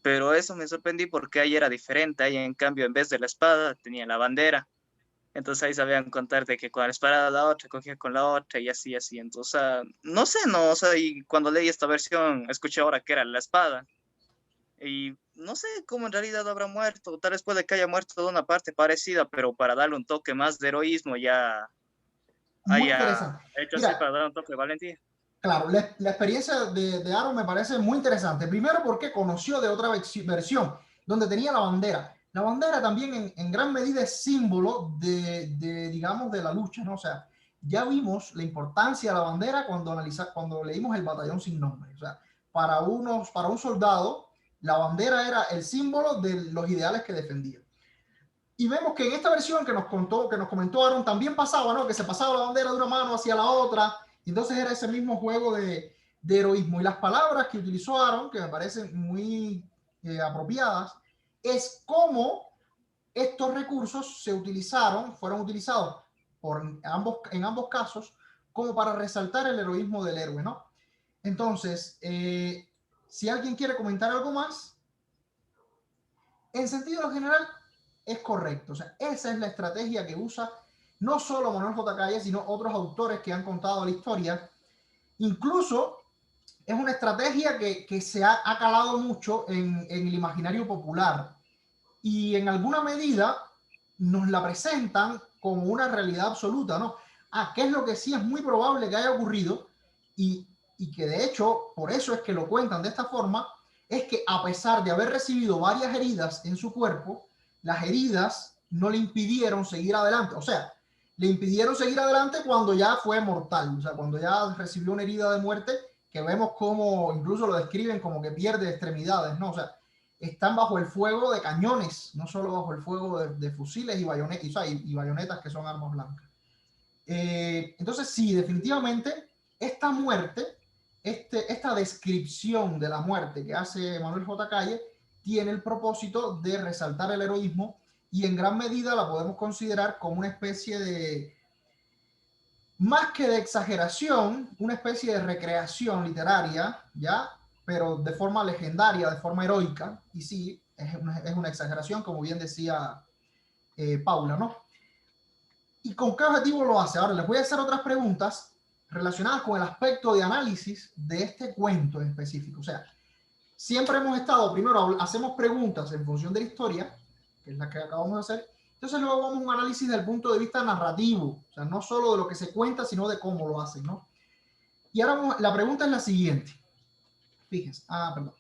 pero eso me sorprendí porque ahí era diferente. Ahí, en cambio, en vez de la espada, tenía la bandera. Entonces ahí sabían contar de que con la espada la otra, cogía con la otra y así, así. Entonces, no sé, no, o sea, y cuando leí esta versión, escuché ahora que era la espada. Y no sé cómo en realidad habrá muerto, tal vez puede que haya muerto de una parte parecida, pero para darle un toque más de heroísmo ya Muy haya interesante. hecho así Mira, para dar un toque de valentía. claro, la experiencia de Aaron me parece muy interesante. Primero porque conoció de otra versión donde tenía la bandera. La bandera también en gran medida es símbolo digamos, de la lucha, ¿no? O sea, ya vimos la importancia de la bandera cuando leímos el Batallón Sin Nombre. O sea, para un soldado, la bandera era el símbolo de los ideales que defendía. Y vemos que en esta versión que nos comentó Aaron, también pasaba, ¿no? Que se pasaba la bandera de una mano hacia la otra. Y entonces era ese mismo juego de heroísmo. Y las palabras que utilizó Aaron, que me parecen muy apropiadas, es cómo estos recursos fueron utilizados en ambos casos como para resaltar el heroísmo del héroe, ¿no? Entonces, si alguien quiere comentar algo más, en sentido general, es correcto. O sea, esa es la estrategia que usa no solo Manuel J. Calle, sino otros autores que han contado la historia. Incluso es una estrategia que se ha calado mucho en el imaginario popular y en alguna medida nos la presentan como una realidad absoluta, ¿no? ¿Qué es lo que sí es muy probable que haya ocurrido? Y que de hecho, por eso es que lo cuentan de esta forma, es que a pesar de haber recibido varias heridas en su cuerpo, las heridas no le impidieron seguir adelante. O sea, le impidieron seguir adelante cuando ya fue mortal, o sea, cuando ya recibió una herida de muerte, que vemos como incluso lo describen como que pierde extremidades, ¿no? O sea, están bajo el fuego de cañones, no solo bajo el fuego de fusiles y bayonetas, que son armas blancas. Entonces, sí, definitivamente, esta muerte, esta descripción de la muerte que hace Manuel J. Calle, tiene el propósito de resaltar el heroísmo y en gran medida la podemos considerar como una especie de, más que de exageración, una especie de recreación literaria, ¿ya? Pero de forma legendaria, de forma heroica, y sí, es una exageración, como bien decía Paula, ¿no? ¿Y con qué objetivo lo hace? Ahora les voy a hacer otras preguntas relacionadas con el aspecto de análisis de este cuento en específico. O sea, siempre hemos estado, primero hacemos preguntas en función de la historia, que es la que acabamos de hacer, entonces luego vamos a un análisis desde el punto de vista narrativo, o sea, no solo de lo que se cuenta, sino de cómo lo hacen, ¿no? Y ahora la pregunta es la siguiente. Fíjense, perdón,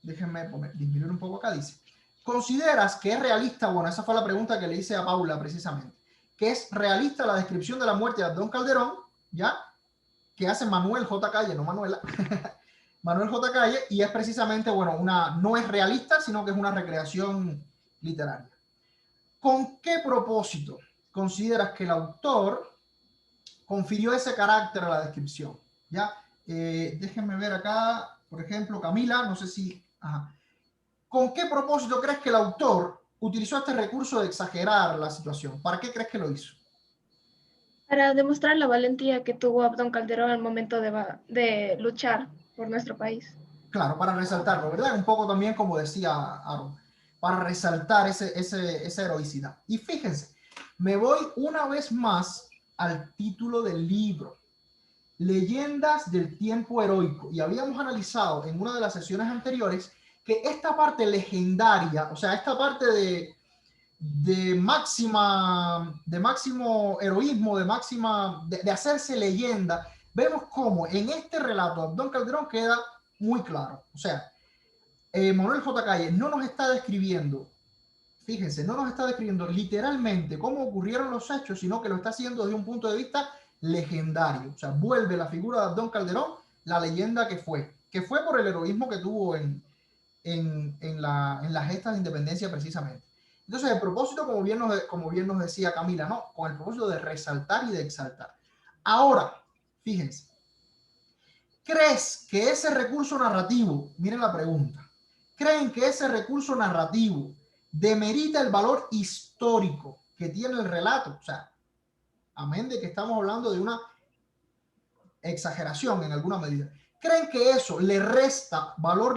déjenme disminuir un poco acá, dice, ¿consideras que es realista? Bueno, esa fue la pregunta que le hice a Paula precisamente, que es realista la descripción de la muerte de Abdón Calderón, ¿ya? Que hace Manuel J. Calle, no Manuela, Manuel J. Calle, y es precisamente, bueno, no es realista, sino que es una recreación literaria. ¿Con qué propósito consideras que el autor confirió ese carácter a la descripción? ¿Ya? Déjenme ver acá, por ejemplo, Camila, no sé si... ¿Con qué propósito crees que el autor utilizó este recurso de exagerar la situación? ¿Para qué crees que lo hizo? Para demostrar la valentía que tuvo Abdón Calderón al momento de luchar por nuestro país. Claro, para resaltarlo, ¿verdad? Un poco también como decía Aaron, para resaltar esa heroicidad. Y fíjense, me voy una vez más al título del libro, Leyendas del Tiempo Heroico. Y habíamos analizado en una de las sesiones anteriores que esta parte legendaria, o sea, esta parte de máximo heroísmo, de hacerse leyenda, vemos cómo en este relato Abdón Calderón queda muy claro. O sea, Manuel J. Calle no nos está describiendo, fíjense, no nos está describiendo literalmente cómo ocurrieron los hechos, sino que lo está haciendo desde un punto de vista legendario. O sea, vuelve la figura de Abdón Calderón la leyenda que fue por el heroísmo que tuvo en las gestas de independencia precisamente. Entonces, el propósito, como bien nos decía Camila, ¿no? Con el propósito de resaltar y de exaltar. Ahora, fíjense, ¿crees que ese recurso narrativo, miren la pregunta, creen que ese recurso narrativo demerita el valor histórico que tiene el relato. O sea, amén de que estamos hablando de una exageración en alguna medida. ¿Creen que eso le resta valor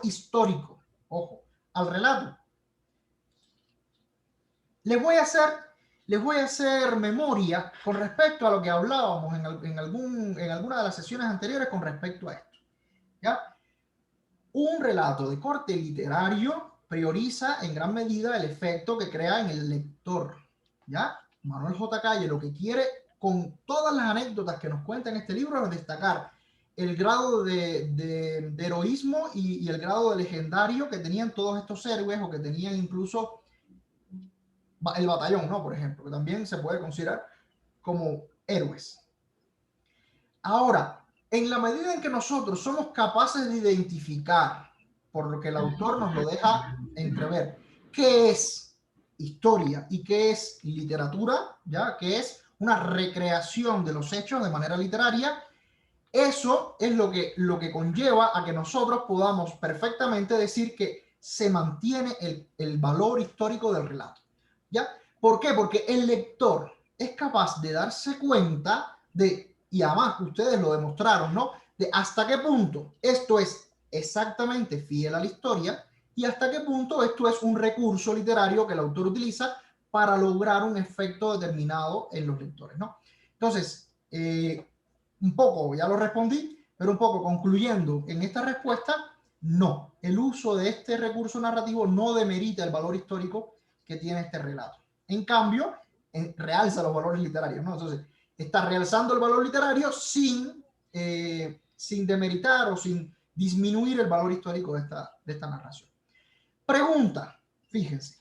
histórico, ojo, al relato? Les voy a hacer memoria con respecto a lo que hablábamos en alguna de las sesiones anteriores con respecto a esto. ¿Ya? Un relato de corte literario prioriza en gran medida el efecto que crea en el lector. ¿Ya? Manuel J. Calle lo que quiere con todas las anécdotas que nos cuenta en este libro es destacar el grado de heroísmo y el grado de legendario que tenían todos estos héroes, o que tenían incluso el batallón, ¿no? Por ejemplo, que también se puede considerar como héroes. Ahora, en la medida en que nosotros somos capaces de identificar, por lo que el autor nos lo deja entrever, qué es historia y qué es literatura, ¿ya? Qué es una recreación de los hechos de manera literaria, eso es lo que conlleva a que nosotros podamos perfectamente decir que se mantiene el valor histórico del relato. ¿Ya? ¿Por qué? Porque el lector es capaz de darse cuenta de, y además ustedes lo demostraron, ¿no? De hasta qué punto esto es exactamente fiel a la historia y hasta qué punto esto es un recurso literario que el autor utiliza para lograr un efecto determinado en los lectores, ¿no? Entonces, un poco, ya lo respondí, pero un poco concluyendo en esta respuesta, no, el uso de este recurso narrativo no demerita el valor histórico que tiene este relato. En cambio, realza los valores literarios, ¿no? Entonces, está realzando el valor literario sin demeritar o sin disminuir el valor histórico de esta narración. Pregunta, fíjense.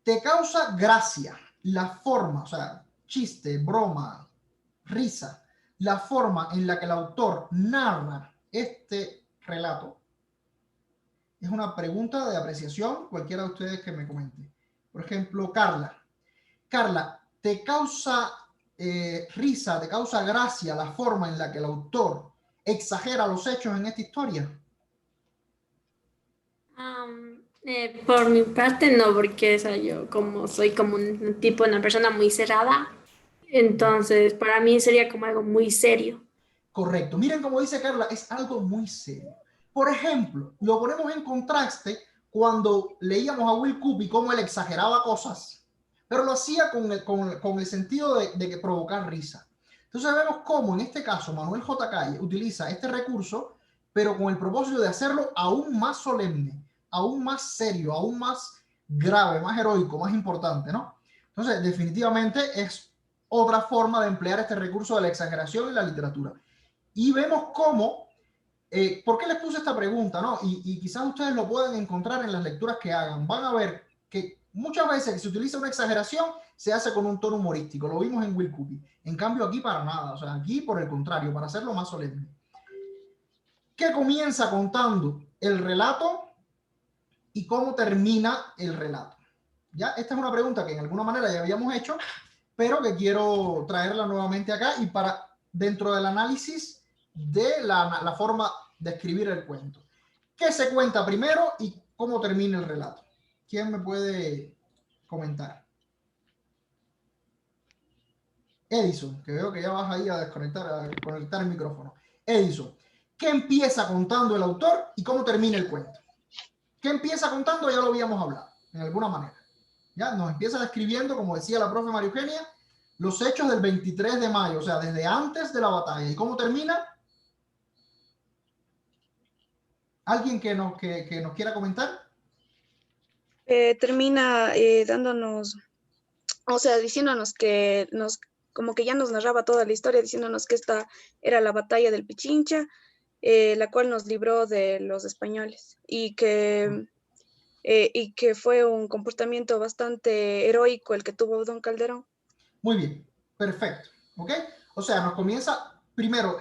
¿Te causa gracia la forma, o sea, chiste, broma, risa, la forma en la que el autor narra este relato? Es una pregunta de apreciación, cualquiera de ustedes que me comente. Por ejemplo, Carla. Carla, ¿te causa risa, te causa gracia la forma en la que el autor exagera los hechos en esta historia? Por mi parte no, porque o sea, yo como soy como un tipo, una persona muy cerrada, entonces para mí sería como algo muy serio. Correcto. Miren cómo dice Carla, es algo muy serio. Por ejemplo, lo ponemos en contraste cuando leíamos a Will Cuppy cómo él exageraba cosas, pero lo hacía con el sentido de que provocar risa. Entonces vemos cómo en este caso Manuel J. Calle utiliza este recurso, pero con el propósito de hacerlo aún más solemne, aún más serio, aún más grave, más heroico, más importante, ¿no? Entonces, definitivamente es otra forma de emplear este recurso de la exageración en la literatura. Y vemos cómo, ¿por qué les puse esta pregunta, no? Y quizás ustedes lo puedan encontrar en las lecturas que hagan. Van a ver que muchas veces que se utiliza una exageración se hace con un tono humorístico. Lo vimos en Will Cuppy. En cambio aquí para nada. O sea, aquí por el contrario, para hacerlo más solemne. ¿Qué comienza contando el relato y cómo termina el relato? ¿Ya? Esta es una pregunta que en alguna manera ya habíamos hecho, pero que quiero traerla nuevamente acá y para dentro del análisis de la forma de escribir el cuento. ¿Qué se cuenta primero y cómo termina el relato? ¿Quién me puede comentar? Edison, que veo que ya vas ahí a conectar el micrófono. Edison, ¿qué empieza contando el autor y cómo termina el cuento? ¿Qué empieza contando? Ya lo habíamos hablado, en alguna manera. ¿Ya? Nos empieza describiendo, como decía la profe María Eugenia, los hechos del 23 de mayo, o sea, desde antes de la batalla. ¿Y cómo termina? ¿Alguien que nos quiera comentar? Termina dándonos, o sea, diciéndonos que como que ya nos narraba toda la historia, diciéndonos que esta era la batalla del Pichincha, la cual nos libró de los españoles y que fue un comportamiento bastante heroico el que tuvo don Calderón. Muy bien, perfecto, ¿ok? O sea, nos comienza primero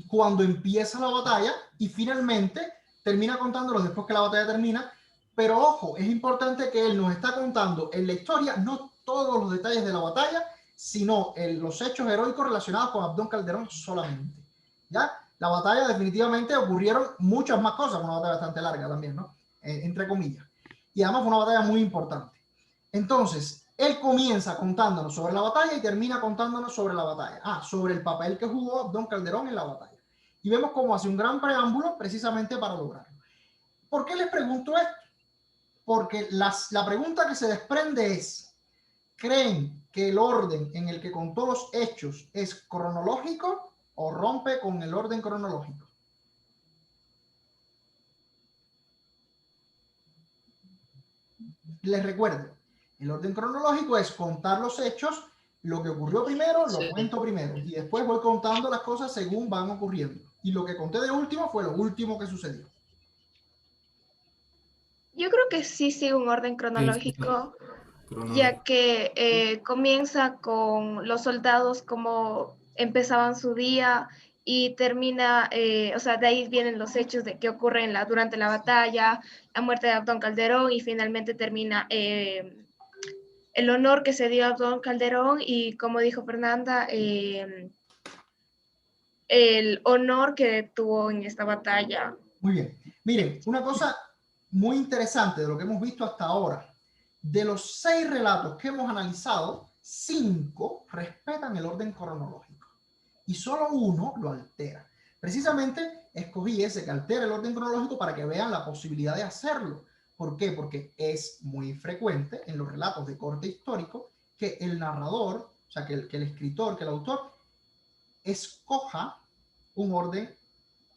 cuando empieza la batalla y finalmente termina contándolos después que la batalla termina, pero ojo, es importante que él nos está contando en la historia no todos los detalles de la batalla, sino los hechos heroicos relacionados con Abdón Calderón solamente, ¿ya? La batalla definitivamente ocurrieron muchas más cosas, una batalla bastante larga también, ¿no? entre comillas. Y además fue una batalla muy importante. Entonces, él comienza contándonos sobre la batalla y termina contándonos sobre la batalla. Sobre el papel que jugó Abdón Calderón en la batalla. Y vemos cómo hace un gran preámbulo precisamente para lograrlo. ¿Por qué les pregunto esto? Porque la pregunta que se desprende es, ¿creen que el orden en el que contó los hechos es cronológico o rompe con el orden cronológico? Les recuerdo, el orden cronológico es contar los hechos, lo que ocurrió primero, lo cuento primero, y después voy contando las cosas según van ocurriendo. Y lo que conté de último fue lo último que sucedió. Yo creo que sí sigue un orden cronológico, ya que comienza con los soldados como empezaban su día y termina, o sea, de ahí vienen los hechos de que ocurren durante la batalla, la muerte de Abdón Calderón y finalmente termina el honor que se dio a Abdón Calderón y, como dijo Fernanda, el honor que tuvo en esta batalla. Muy bien. Miren, una cosa muy interesante de lo que hemos visto hasta ahora. De los 6 relatos que hemos analizado, 5 respetan el orden cronológico y solo 1 lo altera. Precisamente escogí ese que altera el orden cronológico para que vean la posibilidad de hacerlo. ¿Por qué? Porque es muy frecuente en los relatos de corte histórico que el narrador, o sea, que el escritor, que el autor, escoja un orden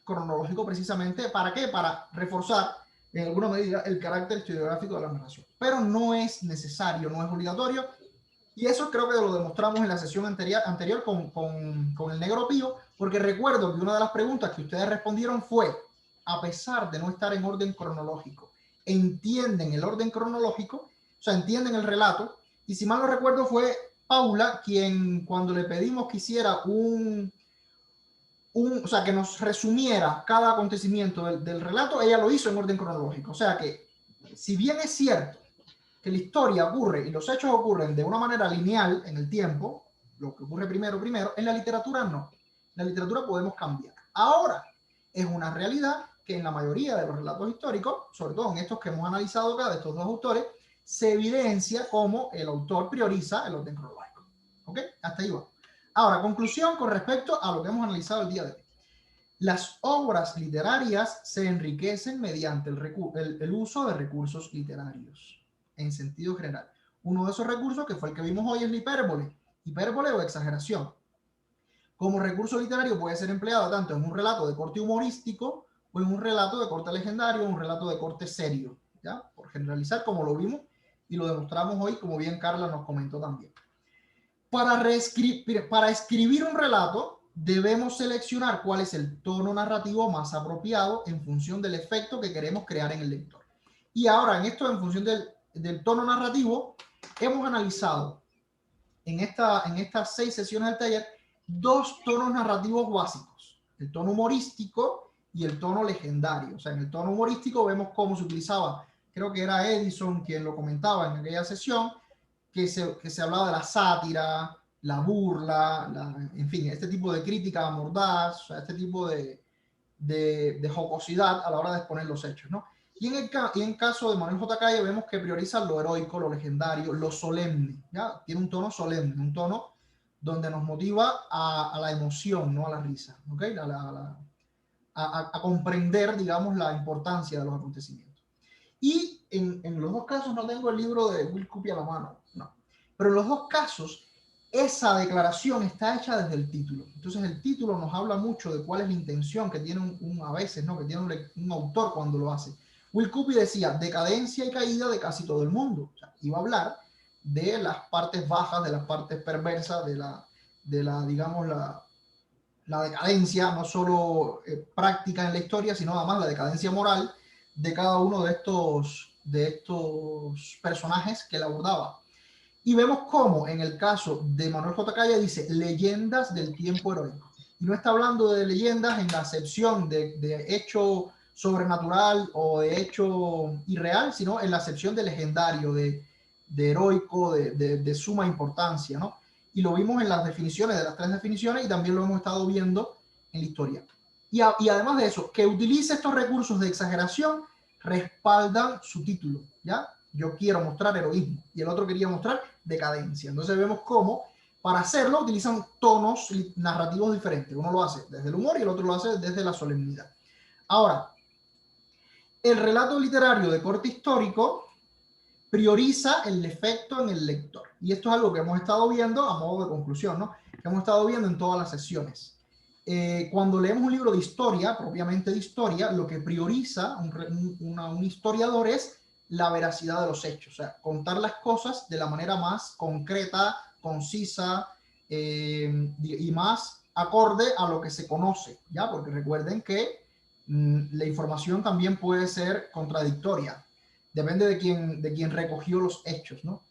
cronológico precisamente, ¿para qué? Para reforzar en alguna medida el carácter historiográfico de la narración. Pero no es necesario, no es obligatorio, y eso creo que lo demostramos en la sesión anterior con el Negro Pío, porque recuerdo que una de las preguntas que ustedes respondieron fue, a pesar de no estar en orden cronológico, ¿entienden el orden cronológico? O sea, ¿entienden el relato? Y si mal no recuerdo fue Paula quien, cuando le pedimos que hiciera o sea, que nos resumiera cada acontecimiento del relato, ella lo hizo en orden cronológico. O sea que, si bien es cierto que la historia ocurre y los hechos ocurren de una manera lineal en el tiempo, lo que ocurre primero, en la literatura no. En la literatura podemos cambiar. Ahora, es una realidad que en la mayoría de los relatos históricos, sobre todo en estos que hemos analizado acá, de estos 2 autores, se evidencia cómo el autor prioriza el orden cronológico. ¿Ok? Hasta ahí va. Ahora, conclusión con respecto a lo que hemos analizado el día de hoy. Las obras literarias se enriquecen mediante el uso de recursos literarios, en sentido general. Uno de esos recursos que fue el que vimos hoy es la hipérbole o exageración. Como recurso literario puede ser empleado tanto en un relato de corte humorístico o en un relato de corte legendario o un relato de corte serio, ¿ya? Por generalizar, como lo vimos y lo demostramos hoy, como bien Carla nos comentó también. Para escribir un relato, debemos seleccionar cuál es el tono narrativo más apropiado en función del efecto que queremos crear en el lector. Y ahora, en función del tono narrativo, hemos analizado en estas 6 sesiones del taller 2 tonos narrativos básicos, el tono humorístico y el tono legendario. O sea, en el tono humorístico vemos cómo se utilizaba, creo que era Edison quien lo comentaba en aquella sesión, que se hablaba de la sátira, la burla, en fin, este tipo de crítica mordaz, o sea, este tipo de jocosidad a la hora de exponer los hechos, ¿no? Y en caso de Manuel J. Calle vemos que prioriza lo heroico, lo legendario, lo solemne, ¿ya? Tiene un tono solemne, un tono donde nos motiva a la emoción, no a la risa, ¿ok? A comprender, digamos, la importancia de los acontecimientos. Y en los 2 casos, no tengo el libro de Will Cupia a la mano, no. Pero en los 2 casos, esa declaración está hecha desde el título. Entonces el título nos habla mucho de cuál es la intención que tiene a veces, ¿no? Que tiene un autor cuando lo hace. Will Cupia decía, decadencia y caída de casi todo el mundo. O sea, iba a hablar de las partes bajas, de las partes perversas, de la digamos, la decadencia, no solo práctica en la historia, sino además la decadencia moral de cada uno de estos personajes que él abordaba. Y vemos cómo en el caso de Manuel J. Calle dice leyendas del tiempo heroico. Y no está hablando de leyendas en la acepción de hecho sobrenatural o de hecho irreal, sino en la acepción de legendario, de heroico, de suma importancia, ¿no? Y lo vimos en las definiciones, de las 3 definiciones, y también lo hemos estado viendo en la historia. Y además de eso, que utilice estos recursos de exageración respaldan su título, ¿ya? Yo quiero mostrar heroísmo y el otro quería mostrar decadencia. Entonces vemos cómo para hacerlo utilizan tonos narrativos diferentes. Uno lo hace desde el humor y el otro lo hace desde la solemnidad. Ahora, el relato literario de corte histórico prioriza el efecto en el lector. Y esto es algo que hemos estado viendo a modo de conclusión, ¿no? Que hemos estado viendo en todas las sesiones. Cuando leemos un libro de historia, propiamente de historia, lo que prioriza un historiador es la veracidad de los hechos, o sea, contar las cosas de la manera más concreta, concisa y más acorde a lo que se conoce, ¿ya? Porque recuerden que la información también puede ser contradictoria, depende de quién recogió los hechos, ¿no?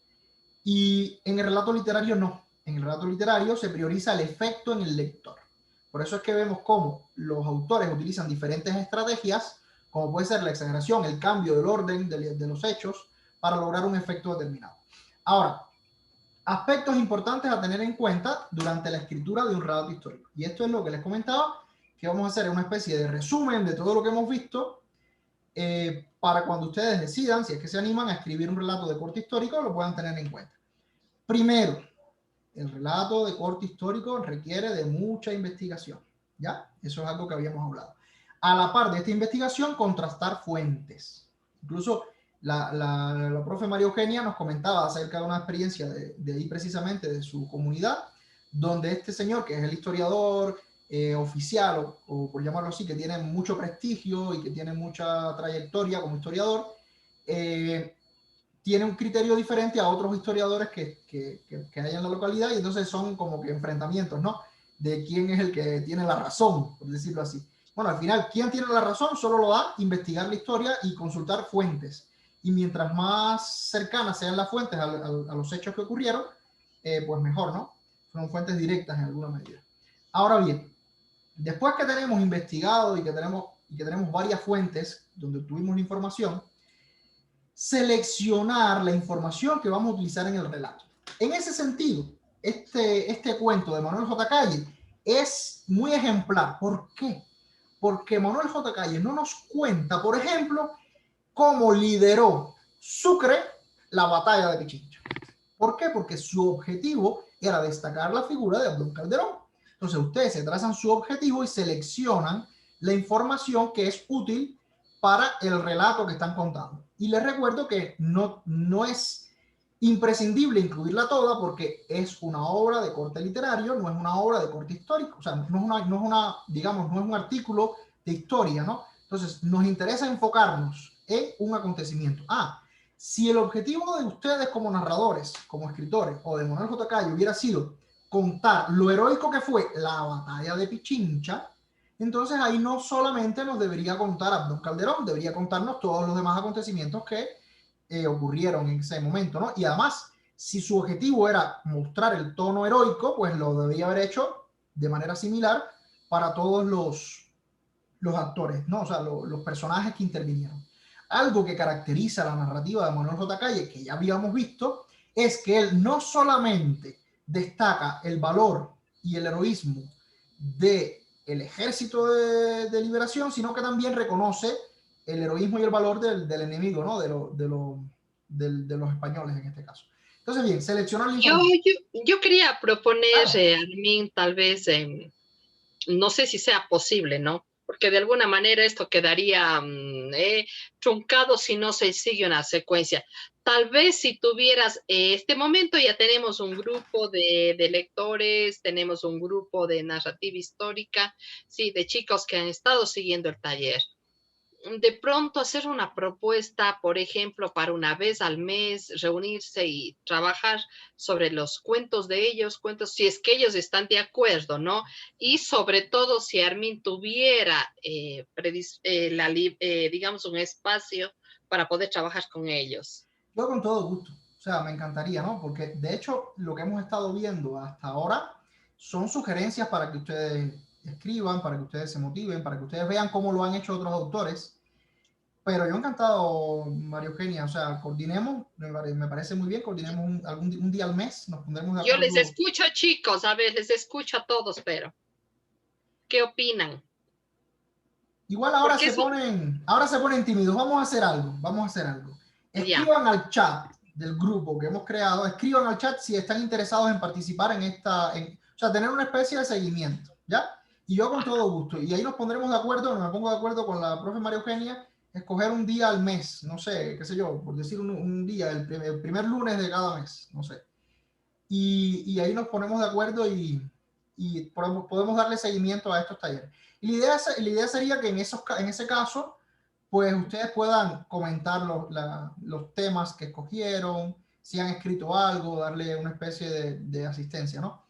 Y en el relato literario no, en el relato literario se prioriza el efecto en el lector. Por eso es que vemos cómo los autores utilizan diferentes estrategias, como puede ser la exageración, el cambio del orden de los hechos, para lograr un efecto determinado. Ahora, aspectos importantes a tener en cuenta durante la escritura de un relato histórico. Y esto es lo que les comentaba, que vamos a hacer una especie de resumen de todo lo que hemos visto, para cuando ustedes decidan, si es que se animan a escribir un relato de corte histórico, lo puedan tener en cuenta. Primero, el relato de corte histórico requiere de mucha investigación, ¿ya? Eso es algo que habíamos hablado. A la par de esta investigación, contrastar fuentes. Incluso la profe María Eugenia nos comentaba acerca de una experiencia de ahí precisamente, de su comunidad, donde este señor, que es el historiador oficial, o por llamarlo así, que tiene mucho prestigio y que tiene mucha trayectoria como historiador, tiene un criterio diferente a otros historiadores que hay en la localidad, y entonces son como que enfrentamientos, ¿no? De quién es el que tiene la razón, por decirlo así. Bueno, al final, ¿quién tiene la razón? Solo lo da investigar la historia y consultar fuentes. Y mientras más cercanas sean las fuentes a los hechos que ocurrieron, pues mejor, ¿no? Son fuentes directas en alguna medida. Ahora bien, después que tenemos investigado y que tenemos varias fuentes donde tuvimos la información, seleccionar la información que vamos a utilizar en el relato. En ese sentido, este cuento de Manuel J. Calle es muy ejemplar. ¿Por qué? Porque Manuel J. Calle no nos cuenta, por ejemplo, cómo lideró Sucre la batalla de Pichincha. ¿Por qué? Porque su objetivo era destacar la figura de Abdón Calderón. Entonces ustedes se trazan su objetivo y seleccionan la información que es útil para el relato que están contando. Y les recuerdo que no es imprescindible incluirla toda, porque es una obra de corte literario, no es una obra de corte histórico, o sea, no es un artículo de historia, ¿no? Entonces, nos interesa enfocarnos en un acontecimiento. Si el objetivo de ustedes como narradores, como escritores, o de Manuel J. Calle hubiera sido contar lo heroico que fue la batalla de Pichincha, entonces ahí no solamente nos debería contar Abdón Calderón, debería contarnos todos los demás acontecimientos que ocurrieron en ese momento, ¿no? Y además, si su objetivo era mostrar el tono heroico, pues lo debería haber hecho de manera similar para todos los actores, ¿no? O sea, los personajes que intervinieron. Algo que caracteriza la narrativa de Manuel J. Calle, que ya habíamos visto, es que él no solamente destaca el valor y el heroísmo del ejército de liberación, sino que también reconoce el heroísmo y el valor del enemigo, ¿no? De los españoles en este caso. Entonces, bien, seleccionar la información. Yo quería proponer, Armin, tal vez, no sé si sea posible, ¿no? Porque de alguna manera esto quedaría truncado si no se sigue una secuencia. Tal vez si tuvieras, este momento ya tenemos un grupo de lectores, tenemos un grupo de narrativa histórica, sí, de chicos que han estado siguiendo el taller. De pronto hacer una propuesta, por ejemplo, para una vez al mes reunirse y trabajar sobre los cuentos de ellos, si es que ellos están de acuerdo, ¿no? Y sobre todo si Armin tuviera, digamos, un espacio para poder trabajar con ellos. Yo con todo gusto, o sea, me encantaría, ¿no? Porque de hecho lo que hemos estado viendo hasta ahora son sugerencias para que ustedes escriban, para que ustedes se motiven, para que ustedes vean cómo lo han hecho otros autores. Pero yo encantado, María Eugenia, o sea, coordinemos, me parece muy bien, coordinemos un día al mes, nos pondremos de acuerdo. Yo les escucho, chicos, a ver, les escucho a todos, pero ¿qué opinan? Igual ahora se ponen tímidos. Vamos a hacer algo. Escriban al chat del grupo que hemos creado, escriban al chat si están interesados en participar o sea, tener una especie de seguimiento, ¿ya? Y yo con todo gusto. Y ahí nos pondremos de acuerdo, me pongo de acuerdo con la profe María Eugenia, escoger un día al mes, no sé, qué sé yo, por decir un día, el primer lunes de cada mes, no sé. Y ahí nos ponemos de acuerdo y podemos darle seguimiento a estos talleres. Y la idea sería que en ese caso, pues ustedes puedan comentar los temas que escogieron, si han escrito algo, darle una especie de asistencia, ¿no?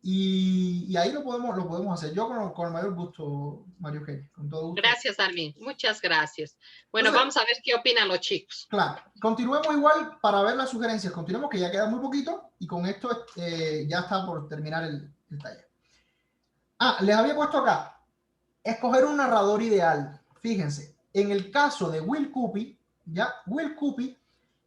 Y ahí lo podemos hacer. Yo con el mayor gusto, María Eugenia, con todo gusto. Gracias, Armin. Muchas gracias. Bueno, entonces, vamos a ver qué opinan los chicos. Claro. Continuemos igual para ver las sugerencias. Continuemos, que ya queda muy poquito. Y con esto ya está por terminar el taller. Les había puesto acá. Escoger un narrador ideal. Fíjense, en el caso de Will Cuppy, Will Cuppy,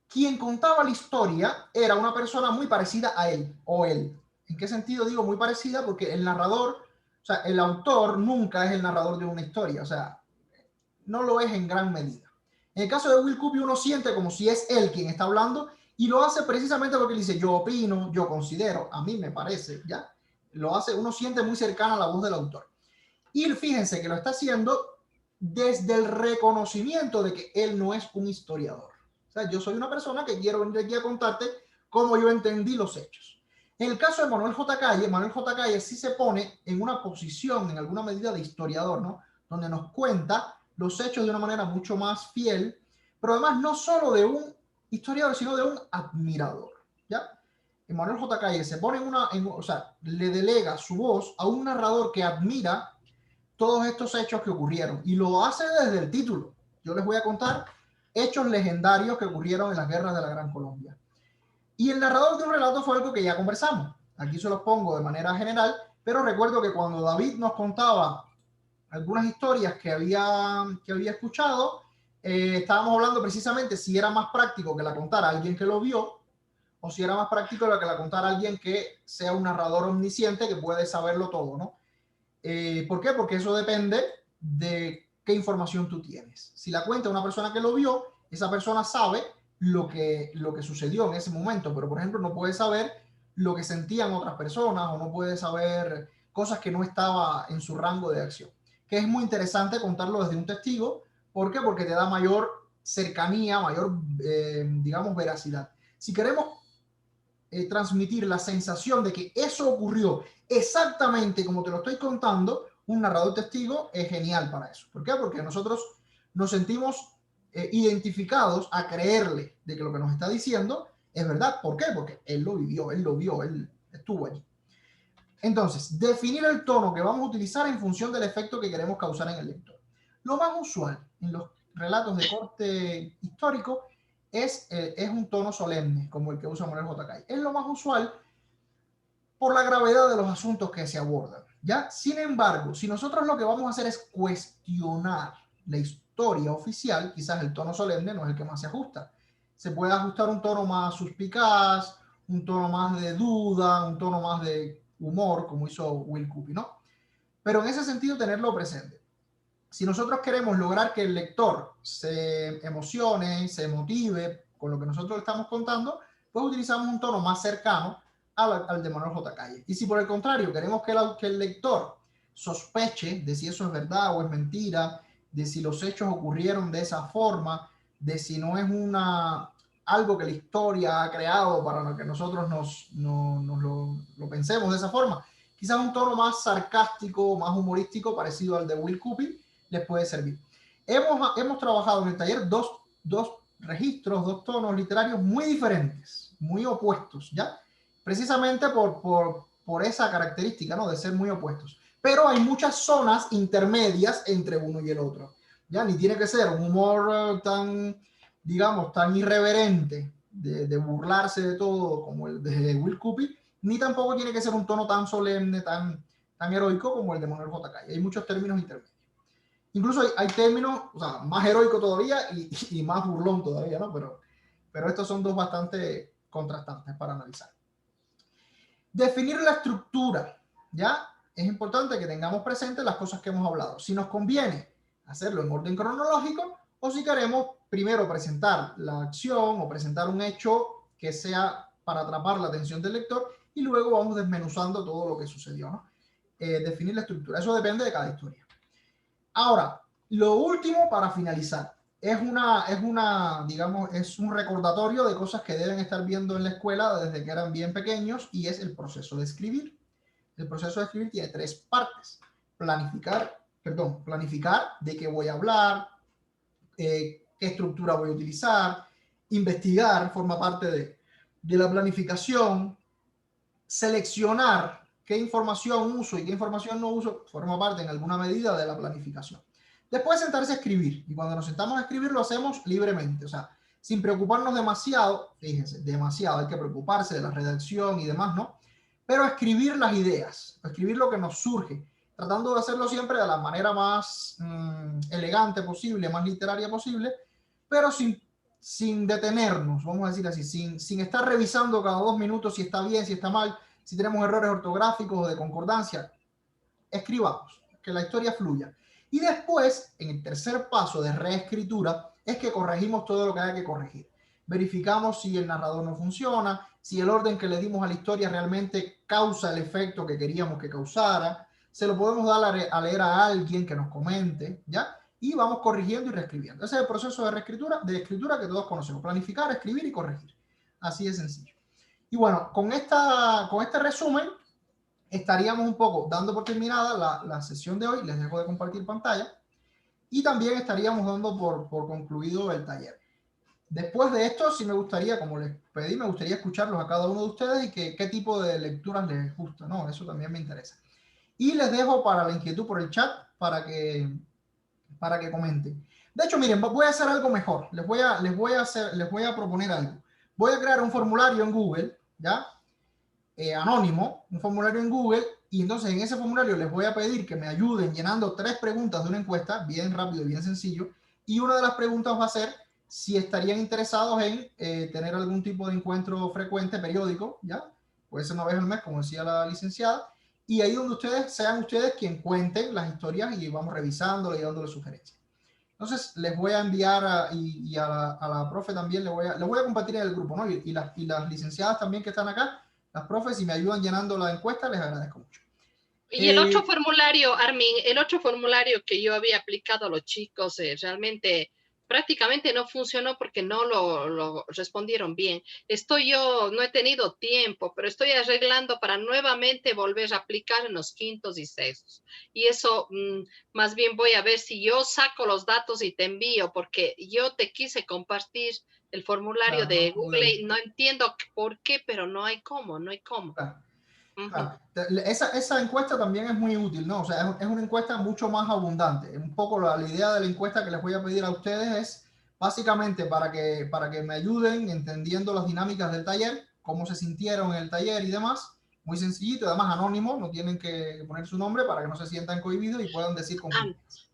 quien contaba la historia era una persona muy parecida a él o él. ¿En qué sentido digo muy parecida? Porque el narrador, o sea, el autor nunca es el narrador de una historia, o sea, no lo es en gran medida. En el caso de Will Cuppy uno siente como si es él quien está hablando y lo hace precisamente porque él dice yo opino, yo considero, a mí me parece, ¿ya? Lo hace, uno siente muy cercana a la voz del autor. Y fíjense que lo está haciendo desde el reconocimiento de que él no es un historiador. O sea, yo soy una persona que quiero venir aquí a contarte cómo yo entendí los hechos. En el caso de Manuel J. Calle sí se pone en una posición, en alguna medida, de historiador, ¿no? Donde nos cuenta los hechos de una manera mucho más fiel, pero además no solo de un historiador, sino de un admirador, ¿ya? Manuel J. Calle se pone o sea, le delega su voz a un narrador que admira todos estos hechos que ocurrieron y lo hace desde el título. Yo les voy a contar hechos legendarios que ocurrieron en las guerras de la Gran Colombia. Y el narrador de un relato fue algo que ya conversamos. Aquí se los pongo de manera general, pero recuerdo que cuando David nos contaba algunas historias que había escuchado, estábamos hablando precisamente si era más práctico que la contara alguien que lo vio o si era más práctico que la contara alguien que sea un narrador omnisciente que puede saberlo todo, ¿no? ¿Por qué? Porque eso depende de qué información tú tienes. Si la cuenta una persona que lo vio, esa persona sabe lo que sucedió en ese momento, pero por ejemplo no puede saber lo que sentían otras personas o no puede saber cosas que no estaba en su rango de acción. Que es muy interesante contarlo desde un testigo. ¿Por qué? Porque te da mayor cercanía, mayor, digamos, veracidad. Si queremos transmitir la sensación de que eso ocurrió exactamente como te lo estoy contando, un narrador testigo es genial para eso. ¿Por qué? Porque nosotros nos sentimos identificados a creerle de que lo que nos está diciendo es verdad. ¿Por qué? Porque él lo vivió, él lo vio, él estuvo allí. Entonces, definir el tono que vamos a utilizar en función del efecto que queremos causar en el lector. Lo más usual en los relatos de corte histórico es un tono solemne, como el que usa Manuel J. Calle. Es lo más usual por la gravedad de los asuntos que se abordan, ¿ya? Sin embargo, si nosotros lo que vamos a hacer es cuestionar la historia oficial, quizás el tono solemne no es el que más se ajusta. Se puede ajustar un tono más suspicaz, un tono más de duda, un tono más de humor, como hizo Will Cuppy, ¿no? Pero en ese sentido, tenerlo presente. Si nosotros queremos lograr que el lector se emocione, se motive con lo que nosotros estamos contando, pues utilizamos un tono más cercano al de Manuel J. Calle. Y si por el contrario queremos que el lector sospeche de si eso es verdad o es mentira, de si los hechos ocurrieron de esa forma, de si no es algo que la historia ha creado para que nosotros lo pensemos de esa forma, quizás un tono más sarcástico, más humorístico, parecido al de Will Cuppy, les puede servir. Hemos trabajado en el taller dos registros, dos tonos literarios muy diferentes, muy opuestos, ¿ya? Precisamente por esa característica, ¿no? De ser muy opuestos. Pero hay muchas zonas intermedias entre uno y el otro, ¿ya? Ni tiene que ser un humor tan, digamos, tan irreverente de burlarse de todo como el de Will Cuppy, ni tampoco tiene que ser un tono tan solemne, tan heroico como el de Manuel J. Calle. Hay muchos términos intermedios. Incluso hay términos, o sea, más heroico todavía y más burlón todavía, ¿no? Pero estos son dos bastante contrastantes para analizar. Definir la estructura, ¿ya? Es importante que tengamos presente las cosas que hemos hablado. Si nos conviene hacerlo en orden cronológico, o si queremos primero presentar la acción o presentar un hecho que sea para atrapar la atención del lector y luego vamos desmenuzando todo lo que sucedió, ¿no? Definir la estructura. Eso depende de cada historia. Ahora, lo último para finalizar digamos, es un recordatorio de cosas que deben estar viendo en la escuela desde que eran bien pequeños, y es el proceso de escribir. El proceso de escribir tiene 3 partes. Planificar de qué voy a hablar, qué estructura voy a utilizar. Investigar forma parte de la planificación. Seleccionar qué información uso y qué información no uso forma parte en alguna medida de la planificación. Después sentarse a escribir, y cuando nos sentamos a escribir lo hacemos libremente, o sea, sin preocuparnos demasiado. Fíjense, demasiado, hay que preocuparse de la redacción y demás, ¿no? Pero escribir las ideas, escribir lo que nos surge, tratando de hacerlo siempre de la manera más elegante posible, más literaria posible, pero sin detenernos, vamos a decir así, sin estar revisando cada 2 minutos si está bien, si está mal, si tenemos errores ortográficos o de concordancia. Escribamos, que la historia fluya. Y después, en el tercer paso de reescritura, es que corregimos todo lo que haya que corregir. Verificamos si el narrador no funciona, si el orden que le dimos a la historia realmente causa el efecto que queríamos que causara. Se lo podemos dar a leer a alguien que nos comente, ¿ya? Y vamos corrigiendo y reescribiendo. Ese es el proceso de escritura que todos conocemos. Planificar, escribir y corregir. Así de sencillo. Y bueno, con este resumen estaríamos un poco dando por terminada la sesión de hoy. Les dejo de compartir pantalla. Y también estaríamos dando por concluido el taller. Después de esto, sí me gustaría, como les pedí, me gustaría escucharlos a cada uno de ustedes y qué tipo de lecturas les gusta, ¿no? Eso también me interesa. Y les dejo para la inquietud por el chat para que comenten. De hecho, miren, voy a hacer algo mejor. Les voy a proponer algo. Voy a crear un formulario en Google, ¿ya? Anónimo, un formulario en Google, y entonces en ese formulario les voy a pedir que me ayuden llenando 3 preguntas de una encuesta, bien rápido y bien sencillo, y una de las preguntas va a ser si estarían interesados en tener algún tipo de encuentro frecuente, periódico, ¿ya? Puede ser una vez al mes, como decía la licenciada, y ahí donde sean ustedes quien cuenten las historias y vamos revisándole y dándole sugerencias. Entonces les voy a enviar a la profe también, le voy a compartir en el grupo, ¿no? Y las licenciadas también que están acá, las profes, si me ayudan llenando la encuesta, les agradezco mucho. Y el otro formulario, Armin, el otro formulario que yo había aplicado a los chicos, realmente prácticamente no funcionó porque no lo respondieron bien. No he tenido tiempo, pero estoy arreglando para nuevamente volver a aplicar en los quintos y sextos. Y eso, más bien voy a ver si yo saco los datos y te envío, porque yo te quise compartir el formulario de Google y no entiendo por qué, pero no hay cómo. Claro. Esa encuesta también es muy útil, ¿no? O sea, es una encuesta mucho más abundante. Un poco la idea de la encuesta que les voy a pedir a ustedes es básicamente para que me ayuden entendiendo las dinámicas del taller, cómo se sintieron en el taller y demás. Muy sencillito, además anónimo, no tienen que poner su nombre para que no se sientan cohibidos y puedan decir con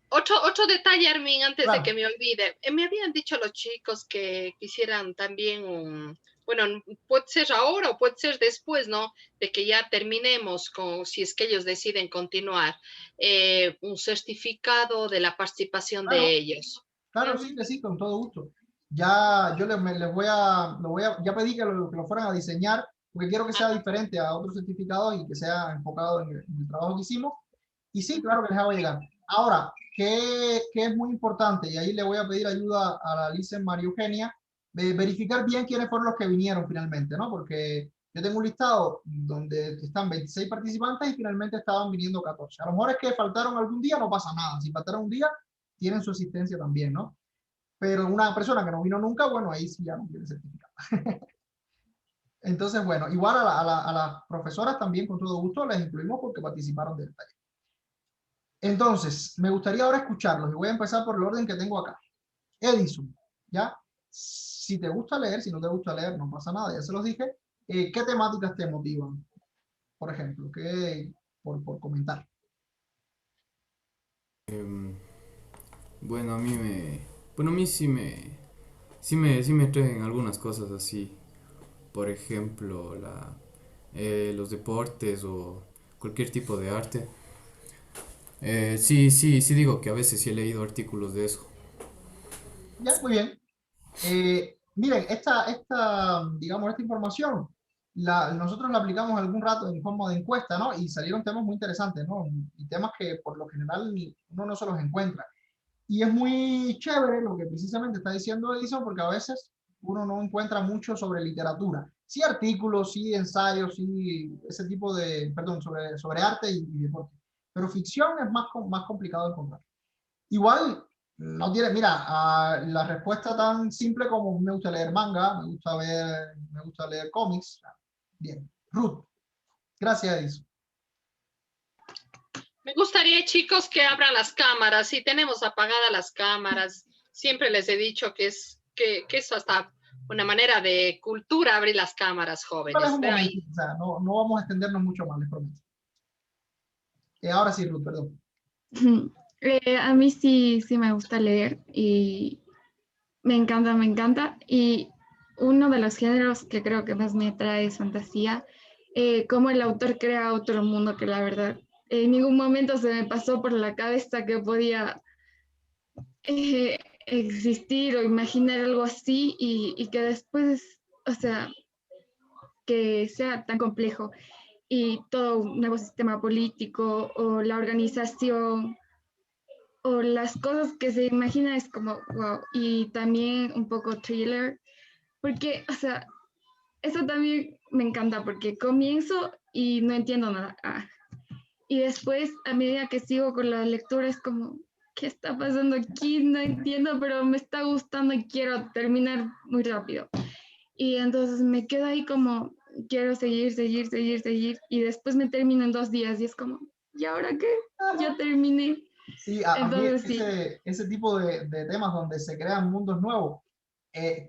Otro detalle, Armin, antes de que me olvide. Me habían dicho los chicos que quisieran también bueno, puede ser ahora o puede ser después, ¿no? De que ya terminemos, si es que ellos deciden continuar, un certificado de la participación de ellos. Claro, sí, con todo gusto. Ya yo ya pedí que lo fueran a diseñar, porque quiero que sea diferente a otros certificados y que sea enfocado en el trabajo que hicimos. Y sí, claro que les hago llegar. Ahora, que es muy importante, y ahí le voy a pedir ayuda a la Lice María Eugenia, de verificar bien quiénes fueron los que vinieron finalmente, ¿no? Porque yo tengo un listado donde están 26 participantes y finalmente estaban viniendo 14. A lo mejor es que faltaron algún día, no pasa nada. Si faltaron un día, tienen su asistencia también, ¿no? Pero una persona que no vino nunca, bueno, ahí sí ya no tiene certificado. Entonces, bueno, igual a las profesoras también con todo gusto les incluimos porque participaron del taller. Entonces, me gustaría ahora escucharlos y voy a empezar por el orden que tengo acá. Edison, ¿ya? Si te gusta leer, si no te gusta leer, no pasa nada, ya se los dije. ¿Qué temáticas te motivan? Por ejemplo, por comentar. Bueno, a mí sí me traen algunas cosas así. Por ejemplo, los deportes o cualquier tipo de arte. Sí digo que a veces sí he leído artículos de eso. Ya, muy bien. Miren, digamos, esta información, nosotros la aplicamos algún rato en forma de encuesta, ¿no? Y salieron temas muy interesantes, ¿no? Y temas que por lo general uno no se los encuentra. Y es muy chévere lo que precisamente está diciendo Edison, porque a veces uno no encuentra mucho sobre literatura. Sí artículos, sí ensayos, sí ese tipo de, perdón, sobre arte y deporte. Pero ficción es más complicado de encontrar. Igual, no tiene, mira, la respuesta tan simple como me gusta leer manga, me gusta leer cómics. Bien, Ruth, gracias Edison. Me gustaría, chicos, que abran las cámaras. Si tenemos apagadas las cámaras, siempre les he dicho que es hasta una manera de cultura abrir las cámaras, jóvenes. Un momento, o sea, no vamos a extendernos mucho más, les prometo. Ahora sí, Ruth, perdón. A mí sí me gusta leer y me encanta. Y uno de los géneros que creo que más me atrae es fantasía. Cómo el autor crea otro mundo que la verdad en ningún momento se me pasó por la cabeza que podía existir o imaginar algo así y que después, o sea, que sea tan complejo y todo un nuevo sistema político o la organización o las cosas que se imagina es como wow. Y también un poco thriller, porque, o sea, eso también me encanta porque comienzo y no entiendo nada. Y después, a medida que sigo con la lectura, es como, ¿qué está pasando aquí? No entiendo, pero me está gustando y quiero terminar muy rápido. Y entonces me quedo ahí como, quiero seguir. Y después me termino en 2 días y es como, ¿y ahora qué? Ya terminé. Sí, a mí Entonces, ese tipo de temas donde se crean mundos nuevos,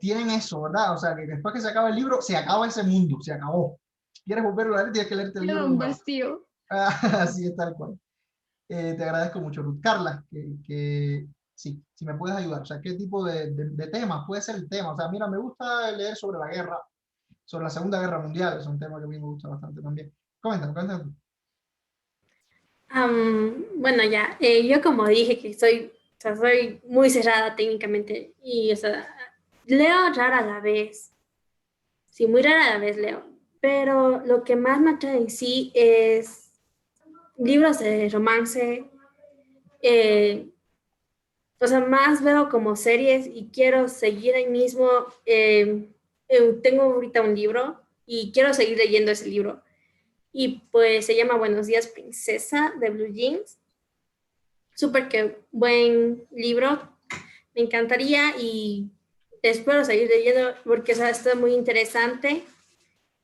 tienen eso, ¿verdad? O sea, que después que se acaba el libro, se acaba ese mundo, se acabó. ¿Quieres volverlo a leer? Tienes que leerte el queda libro de un nuevo. vacío. Así es, tal cual. Te agradezco mucho, Ruth. Carla, sí, si me puedes ayudar. O sea, ¿qué tipo de temas puede ser el tema? O sea, mira, me gusta leer sobre la guerra, sobre la Segunda Guerra Mundial, es un tema que a mí me gusta bastante también. Coméntame tú. Bueno, ya, yo como dije que soy muy cerrada técnicamente y, o sea, leo rara a la vez. Sí, muy rara a la vez leo. Pero lo que más me atrae en sí es libros de romance. eh, o sea, más veo como series y quiero seguir ahí mismo. Tengo ahorita un libro y quiero seguir leyendo ese libro. Y pues se llama Buenos días, Princesa, de Blue Jeans. Súper que buen libro. Me encantaría y espero seguir leyendo porque o sea, está muy interesante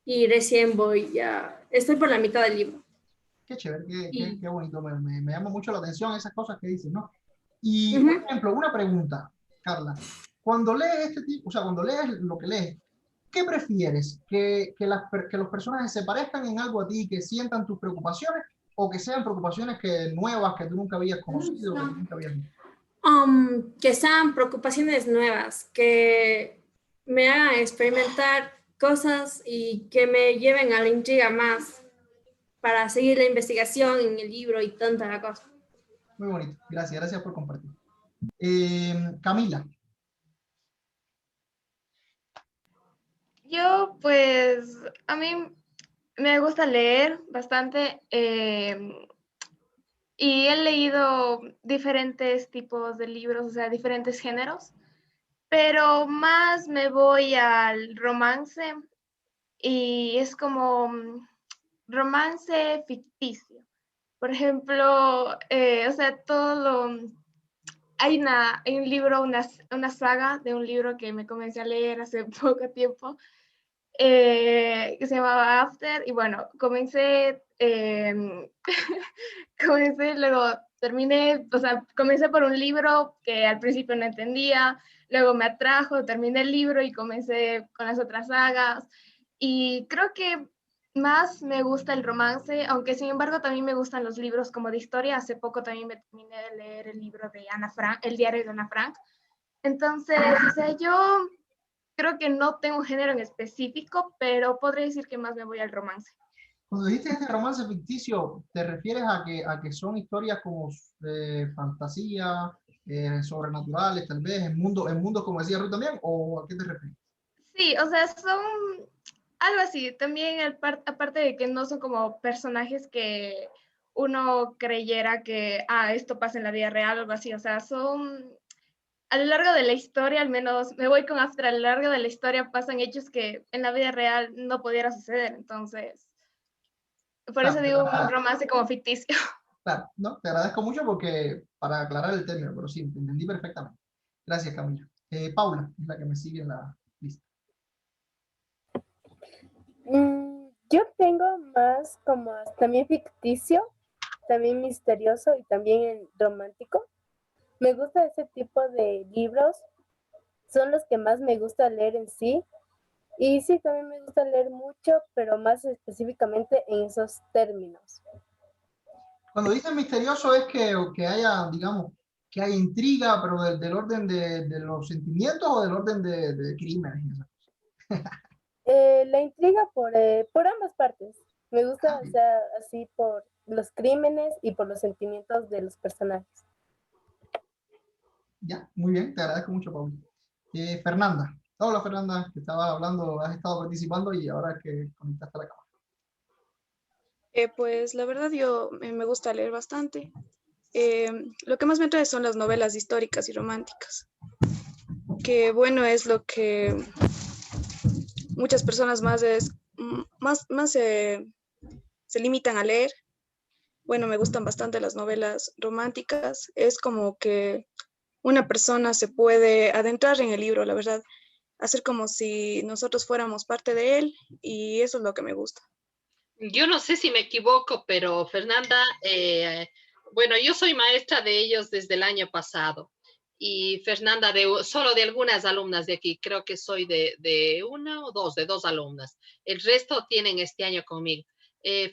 y recién estoy por la mitad del libro. Qué chévere, qué bonito, me llama mucho la atención esas cosas que dices, ¿no? Y, Uh-huh. por ejemplo, una pregunta, Carla. Cuando lees este tipo, o sea, cuando lees lo que lees, ¿qué prefieres? ¿Que los personajes se parezcan en algo a ti, que sientan tus preocupaciones, o que sean preocupaciones nuevas que tú nunca habías conocido, que tú nunca habías visto? Que sean preocupaciones nuevas, que me hagan experimentar cosas y que me lleven a la intriga más para seguir la investigación en el libro y tanta la cosa. Muy bonito, gracias por compartir. Camila. Yo, pues, a mí me gusta leer bastante y he leído diferentes tipos de libros, o sea, diferentes géneros, pero más me voy al romance y es como romance ficticio. Por ejemplo, o sea, hay un libro, una saga de un libro que me comencé a leer hace poco tiempo, que se llamaba After, y bueno, comencé, luego terminé, o sea, comencé por un libro que al principio no entendía, luego me atrajo, terminé el libro y comencé con las otras sagas, y creo que más me gusta el romance, aunque sin embargo también me gustan los libros como de historia. Hace poco también me terminé de leer el libro de Ana Frank, el diario de Ana Frank. Entonces, o sea, yo creo que no tengo un género en específico, pero podría decir que más me voy al romance. Cuando dijiste este romance ficticio, ¿te refieres a que son historias como fantasía, sobrenaturales, tal vez, en mundos como decía Ruth también, o a qué te refieres? Sí, o sea, son algo así. También, aparte de que no son como personajes que uno creyera que, esto pasa en la vida real o algo así. O sea, son, a lo largo de la historia, al menos me voy con Astra, a lo largo de la historia pasan hechos que en la vida real no pudiera suceder. Entonces, por eso digo un romance como ficticio. Claro, no, te agradezco mucho porque para aclarar el término, pero sí, te entendí perfectamente. Gracias, Camila. Paula es la que me sigue en la lista. Yo tengo más como también ficticio, también misterioso y también romántico. Me gusta ese tipo de libros, son los que más me gusta leer en sí. Y sí, también me gusta leer mucho, pero más específicamente en esos términos. Cuando dicen misterioso es que haya, digamos, que haya intriga, pero del orden de los sentimientos o del orden de crímenes. La intriga por ambas partes. Me gusta, o sea, así por los crímenes y por los sentimientos de los personajes. Ya, muy bien, te agradezco mucho, Paula. Fernanda. Hola, Fernanda, que estabas hablando, has estado participando y ahora que conectaste a la cámara. Pues la verdad me gusta leer bastante. Lo que más me atrae son las novelas históricas y románticas, que bueno, es lo que muchas personas más se limitan a leer. Bueno, me gustan bastante las novelas románticas. Es como que una persona se puede adentrar en el libro, la verdad, hacer como si nosotros fuéramos parte de él, y eso es lo que me gusta. Yo no sé si me equivoco, pero Fernanda, bueno, yo soy maestra de ellos desde el año pasado y Fernanda solo de algunas alumnas de aquí, creo que soy de una o dos, de dos alumnas. El resto tienen este año conmigo.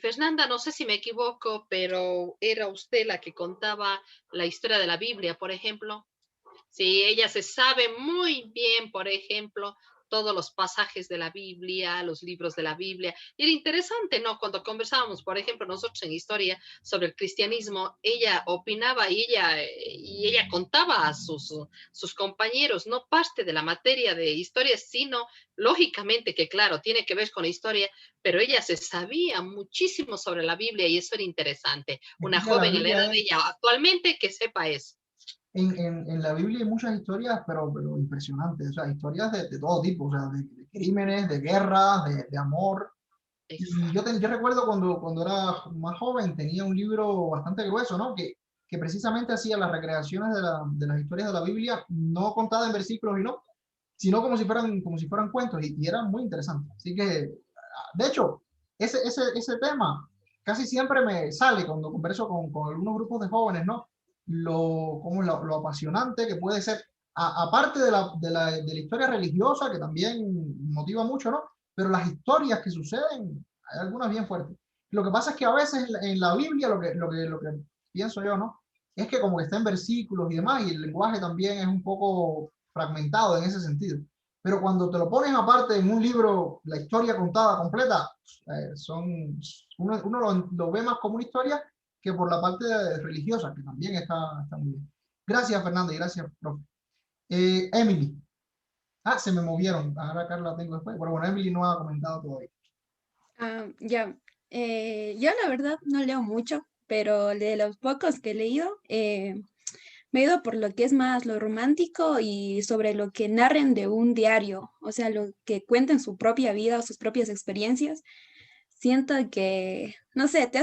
Fernanda, no sé si me equivoco, pero era usted la que contaba la historia de la Biblia, por ejemplo. Sí, ella se sabe muy bien, por ejemplo, todos los pasajes de la Biblia, los libros de la Biblia. Y era interesante, ¿no? Cuando conversábamos, por ejemplo, nosotros en historia sobre el cristianismo, ella opinaba y ella contaba a sus compañeros, no parte de la materia de historia, sino lógicamente que, claro, tiene que ver con la historia, pero ella se sabía muchísimo sobre la Biblia y eso era interesante. Una joven en la edad de ella actualmente que sepa eso. En la Biblia hay muchas historias, pero impresionantes, o sea, historias de todo tipo, o sea, de crímenes, de guerras, de amor. Y yo recuerdo cuando era más joven, tenía un libro bastante grueso, ¿no? Que precisamente hacía las recreaciones de las historias de la Biblia, no contadas en versículos y no, sino como si fueran cuentos, y era muy interesante. Así que, de hecho, ese tema casi siempre me sale cuando converso con algunos grupos de jóvenes, ¿no? Lo apasionante que puede ser, aparte de la historia religiosa, que también motiva mucho, ¿no? Pero las historias que suceden, hay algunas bien fuertes. Lo que pasa es que a veces en la Biblia, lo que pienso yo, ¿no? Es que como que está en versículos y demás, y el lenguaje también es un poco fragmentado en ese sentido. Pero cuando te lo pones aparte en un libro, la historia contada completa, uno lo ve más como una historia que por la parte religiosa, que también está muy bien. Gracias, Fernanda, y gracias, profe. Emily. Se me movieron. Ahora Carla tengo después. Pero bueno, Emily no ha comentado todavía. Ya. Yo la verdad no leo mucho, pero de los pocos que he leído, me he ido por lo que es más lo romántico y sobre lo que narren de un diario, o sea, lo que cuenten su propia vida o sus propias experiencias. Siento que, no sé, te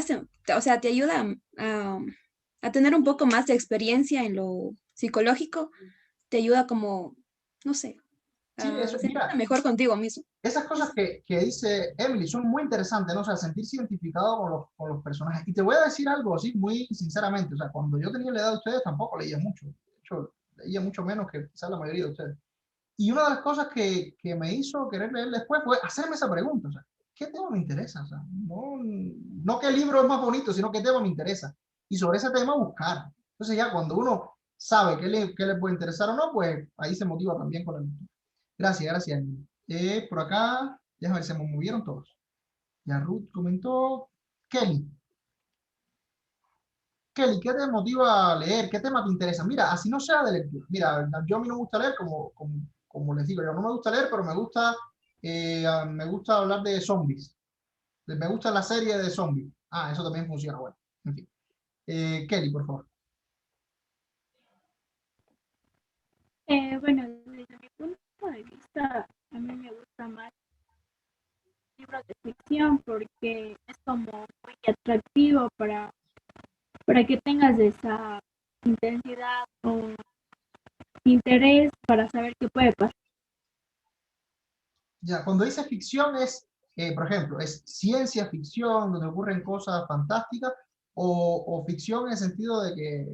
ayuda a tener un poco más de experiencia en lo psicológico, te ayuda como, no sé, sí, eso, mira, mejor contigo mismo. Esas cosas que dice Emily son muy interesantes, ¿no? O sea, sentirse identificado con los personajes. Y te voy a decir algo así muy sinceramente, o sea, cuando yo tenía la edad de ustedes tampoco leía mucho, de hecho, leía mucho menos que quizás la mayoría de ustedes. Y una de las cosas que me hizo querer leer después fue hacerme esa pregunta, o sea, ¿qué tema me interesa? O sea, no qué libro es más bonito, sino qué tema me interesa. Y sobre ese tema buscar. Entonces ya cuando uno sabe qué le puede interesar o no, pues ahí se motiva también con la lectura. Gracias, Emily. Por acá, déjame ver, se me movieron todos. Ya Ruth comentó. Kelly. Kelly, ¿qué te motiva a leer? ¿Qué tema te interesa? Mira, así no sea de lectura. Mira, yo a mí no me gusta leer, como les digo, yo no me gusta leer, pero me gusta hablar de zombies. Me gusta la serie de zombies. Ah, eso también funciona, bueno. En fin. Kelly, por favor. Bueno, desde mi punto de vista, a mí me gusta más libros de ficción porque es como muy atractivo para que tengas esa intensidad o interés para saber qué puede pasar. Ya, cuando dice ficción es, por ejemplo, es ciencia ficción, donde ocurren cosas fantásticas, o ficción en el sentido de que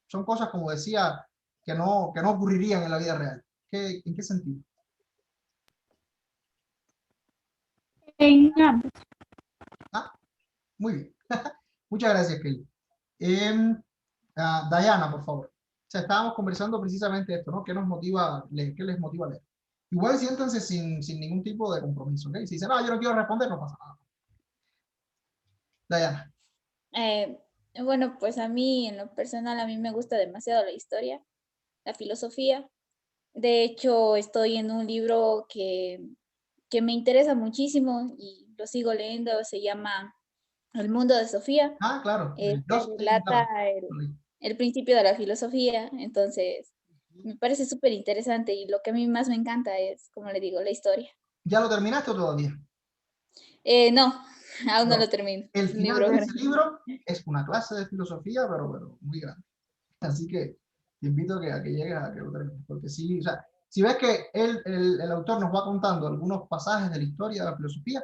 son cosas, como decía, que no ocurrirían en la vida real. ¿En qué sentido? En ambos. Ah, muy bien. Muchas gracias, Kelly. Diana, por favor. O sea, estábamos conversando precisamente esto, ¿no? ¿Qué nos motiva a leer? ¿Qué les motiva a leer? Igual siéntense sin ningún tipo de compromiso, ¿ok? Si dicen, no, yo no quiero responder, no pasa nada. Diana. Bueno, pues a mí, en lo personal, a mí me gusta demasiado la historia, la filosofía. De hecho, estoy en un libro que me interesa muchísimo y lo sigo leyendo, se llama El mundo de Sofía. Ah, claro. Relata el principio de la filosofía, entonces me parece súper interesante y lo que a mí más me encanta es, como le digo, la historia. ¿Ya lo terminaste o todavía? No, aún no lo termino. El final de ese libro es una clase de filosofía, pero muy grande. Así que te invito a que llegues a que lo termines, porque sí, o sea, si ves que el autor nos va contando algunos pasajes de la historia de la filosofía,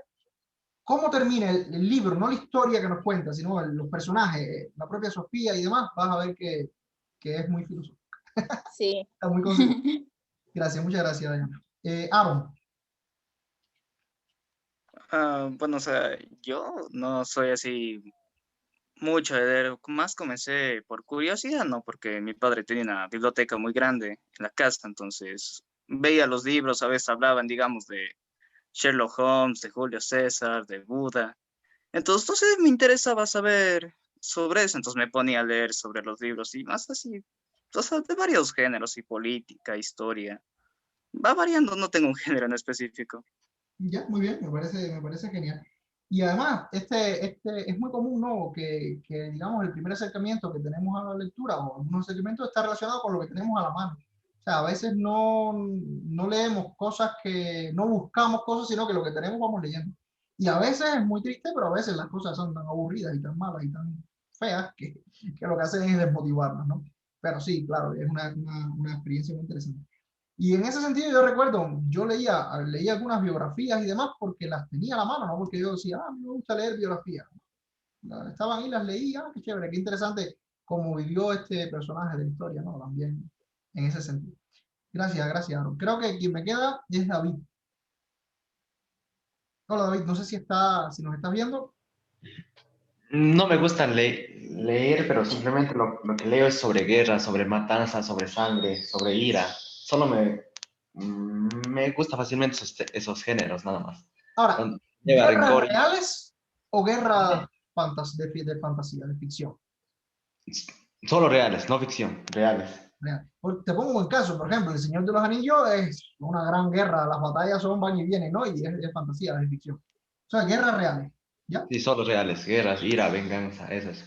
cómo termina el libro, no la historia que nos cuenta, sino los personajes, la propia Sofía y demás, vas a ver que es muy filosófica. Sí. Está muy consciente. Gracias, muchas gracias, Diana. Aaron. Bueno, o sea, yo no soy así mucho de leer, más comencé por curiosidad, ¿no? Porque mi padre tenía una biblioteca muy grande en la casa, entonces veía los libros, a veces hablaban, digamos, de Sherlock Holmes, de Julio César, de Buda. Entonces me interesaba saber sobre eso, entonces me ponía a leer sobre los libros y más así, o sea, de varios géneros, y política, historia. Va variando, no tengo un género en específico. Ya, muy bien, me parece genial. Y además, es muy común, ¿no? Que, digamos, el primer acercamiento que tenemos a la lectura o algunos acercamientos está relacionado con lo que tenemos a la mano. O sea, a veces no leemos cosas no buscamos cosas, sino que lo que tenemos vamos leyendo. Y a veces es muy triste, pero a veces las cosas son tan aburridas y tan malas y tan feas que lo que hacen es desmotivarnos, ¿no? Pero sí, claro, es una experiencia muy interesante. Y en ese sentido yo recuerdo, yo leía algunas biografías y demás porque las tenía a la mano, no porque yo decía, a mí me gusta leer biografías. Estaban ahí, las leía, qué chévere, qué interesante cómo vivió este personaje de la historia, ¿no? También en ese sentido. Gracias, Aaron. Creo que quien me queda es David. Hola, David, no sé si nos estás viendo. No me gusta leer, pero simplemente lo que leo es sobre guerra, sobre matanza, sobre sangre, sobre ira. Solo me gusta fácilmente esos géneros, nada más. Ahora, ¿guerras reales o guerras de fantasía, de ficción? Solo reales, no ficción, reales. Te pongo un buen caso, por ejemplo, El Señor de los Anillos es una gran guerra, las batallas van y vienen, ¿no? Y es fantasía, es ficción. O sea, guerras reales, ¿ya? Sí, solo reales, guerras, ira, venganza, esas.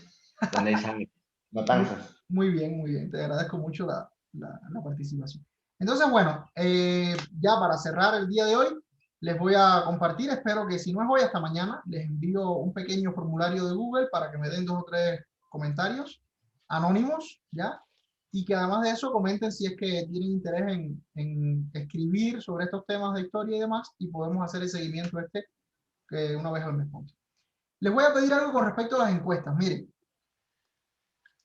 Donde hay sangre, matanzas. Muy bien, te agradezco mucho la participación. Entonces, bueno, ya para cerrar el día de hoy, les voy a compartir, espero que si no es hoy, hasta mañana, les envío un pequeño formulario de Google para que me den 2 o 3 comentarios anónimos, ¿ya? Y que además de eso comenten si es que tienen interés en escribir sobre estos temas de historia y demás, y podemos hacer el seguimiento que una vez al mes. Les voy a pedir algo con respecto a las encuestas. Miren,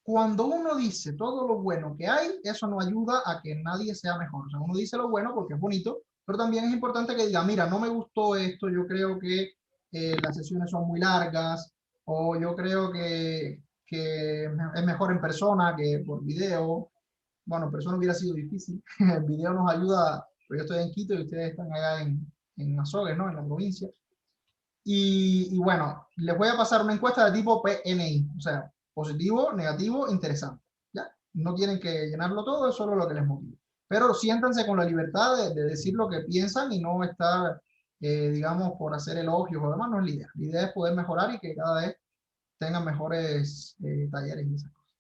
cuando uno dice todo lo bueno que hay, eso no ayuda a que nadie sea mejor. O sea, uno dice lo bueno porque es bonito, pero también es importante que diga, mira, no me gustó esto, yo creo que las sesiones son muy largas, o yo creo que es mejor en persona que por video. Bueno, en persona hubiera sido difícil. El video nos ayuda, pero yo estoy en Quito y ustedes están allá en Azogues, ¿no? En la provincia. Y bueno, les voy a pasar una encuesta de tipo PNI, o sea, positivo, negativo, interesante. ¿Ya? No tienen que llenarlo todo, es solo lo que les motive. Pero siéntanse con la libertad de decir lo que piensan y no estar, digamos, por hacer elogios o demás, no es la idea. La idea es poder mejorar y que cada vez tengan mejores talleres y esas cosas.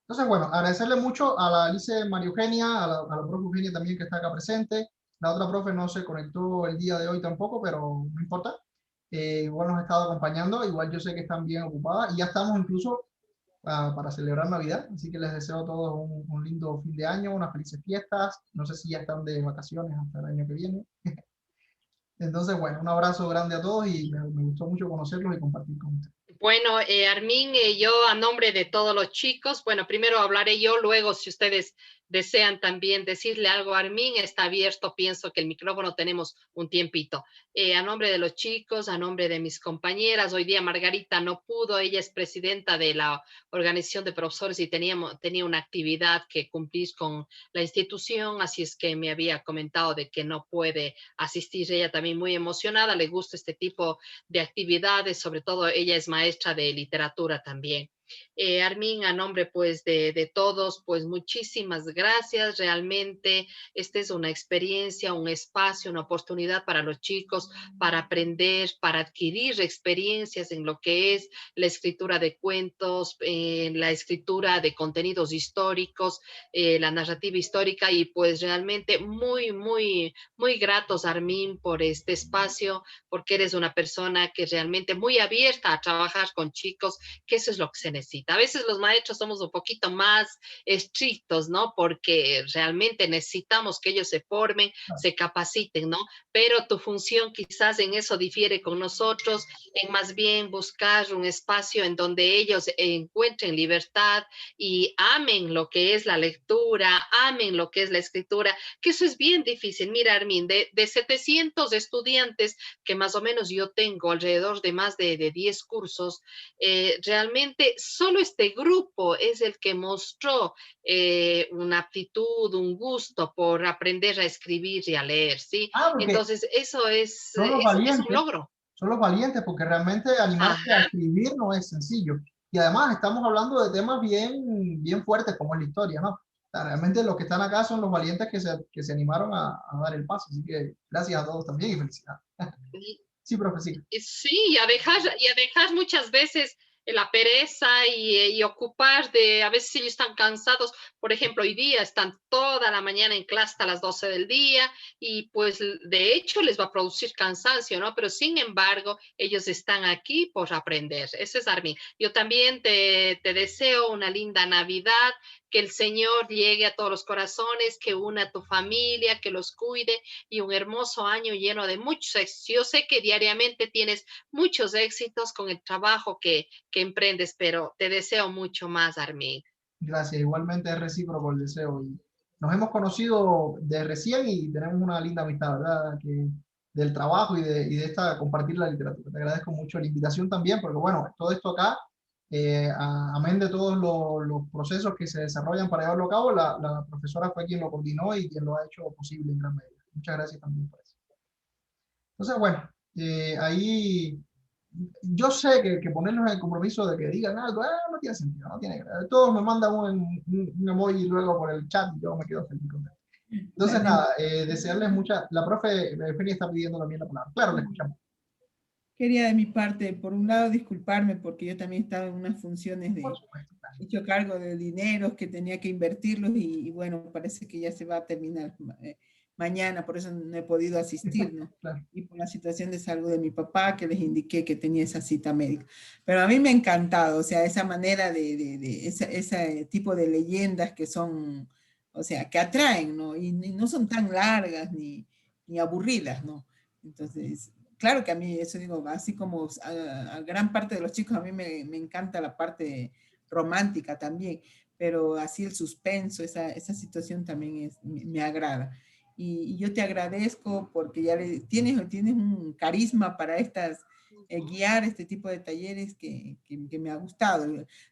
Entonces, bueno, agradecerle mucho a la Alice María Eugenia, a la profe Eugenia también que está acá presente. La otra profe no se conectó el día de hoy tampoco, pero no importa. Igual nos ha estado acompañando, igual yo sé que están bien ocupadas y ya estamos incluso para celebrar Navidad, así que les deseo a todos un lindo fin de año, unas felices fiestas, no sé si ya están de vacaciones hasta el año que viene. Entonces, bueno, un abrazo grande a todos y me gustó mucho conocerlos y compartir con ustedes. Bueno, Armin, yo a nombre de todos los chicos, bueno, primero hablaré yo, luego si ustedes desean también decirle algo a Armin, está abierto, pienso que el micrófono tenemos un tiempito. A nombre de los chicos, a nombre de mis compañeras, hoy día Margarita no pudo, ella es presidenta de la organización de profesores y tenía una actividad que cumplir con la institución, así es que me había comentado de que no puede asistir, ella también muy emocionada, le gusta este tipo de actividades, sobre todo ella es maestra de literatura también. Armin, a nombre pues de todos, pues muchísimas gracias. Realmente esta es una experiencia, un espacio, una oportunidad para los chicos para aprender, para adquirir experiencias en lo que es la escritura de cuentos, la escritura de contenidos históricos, la narrativa histórica y pues realmente muy gratos, Armin, por este espacio, porque eres una persona que realmente muy abierta a trabajar con chicos, que eso es lo que se necesita. A veces los maestros somos un poquito más estrictos, ¿no? Porque realmente necesitamos que ellos se formen, se capaciten, ¿no? Pero tu función quizás en eso difiere con nosotros, en más bien buscar un espacio en donde ellos encuentren libertad y amen lo que es la lectura, amen lo que es la escritura, que eso es bien difícil. Mira, Armin, de 700 estudiantes que más o menos yo tengo alrededor de más de 10 cursos, realmente solo este grupo es el que mostró una aptitud, un gusto por aprender a escribir y a leer, ¿sí? Entonces, eso es un logro. Son los valientes, porque realmente animarse a escribir no es sencillo. Y además estamos hablando de temas bien fuertes como es la historia, ¿no? O sea, realmente los que están acá son los valientes que se animaron a dar el paso. Así que gracias a todos también y felicidades. Sí, profe, sí. Sí, y a dejar muchas veces la pereza y ocupar de, a veces ellos están cansados, por ejemplo, hoy día están toda la mañana en clase hasta las 12 del día y pues de hecho les va a producir cansancio, ¿no? Pero sin embargo, ellos están aquí por aprender. Ese es Armin. Yo también te deseo una linda Navidad, que el Señor llegue a todos los corazones, que una a tu familia, que los cuide y un hermoso año lleno de muchos éxitos. Yo sé que diariamente tienes muchos éxitos con el trabajo que emprendes, pero te deseo mucho más, Armin. Gracias, igualmente es recíproco el deseo. Y nos hemos conocido de recién y tenemos una linda amistad, ¿verdad? Del trabajo y de esta compartir la literatura. Te agradezco mucho la invitación también, porque bueno, todo esto acá, amén de todos los procesos que se desarrollan para llevarlo a cabo, la profesora fue quien lo coordinó y quien lo ha hecho posible en gran medida. Muchas gracias también por eso. Entonces, bueno, ahí yo sé que ponernos en el compromiso de que digan algo, no tiene sentido, no tiene. Todos me mandan un emoji luego por el chat y yo me quedo feliz con eso. Entonces, nada, desearles mucha. La profe Eugenia está pidiendo también la palabra. Claro, la escuchamos. Quería de mi parte, por un lado, disculparme porque yo también estaba en unas funciones de hecho cargo de dineros que tenía que invertirlos y bueno, parece que ya se va a terminar mañana, por eso no he podido asistir, ¿no? Claro. Y por la situación de salud de mi papá, que les indiqué que tenía esa cita médica. Pero a mí me ha encantado, o sea, esa manera ese tipo de leyendas que son, o sea, que atraen, ¿no? Y no son tan largas ni aburridas, ¿no? Entonces, claro que a mí, eso digo, así como a gran parte de los chicos, a mí me encanta la parte romántica también, pero así el suspenso, esa situación también me agrada. Y yo te agradezco porque ya tienes un carisma para guiar este tipo de talleres que me ha gustado.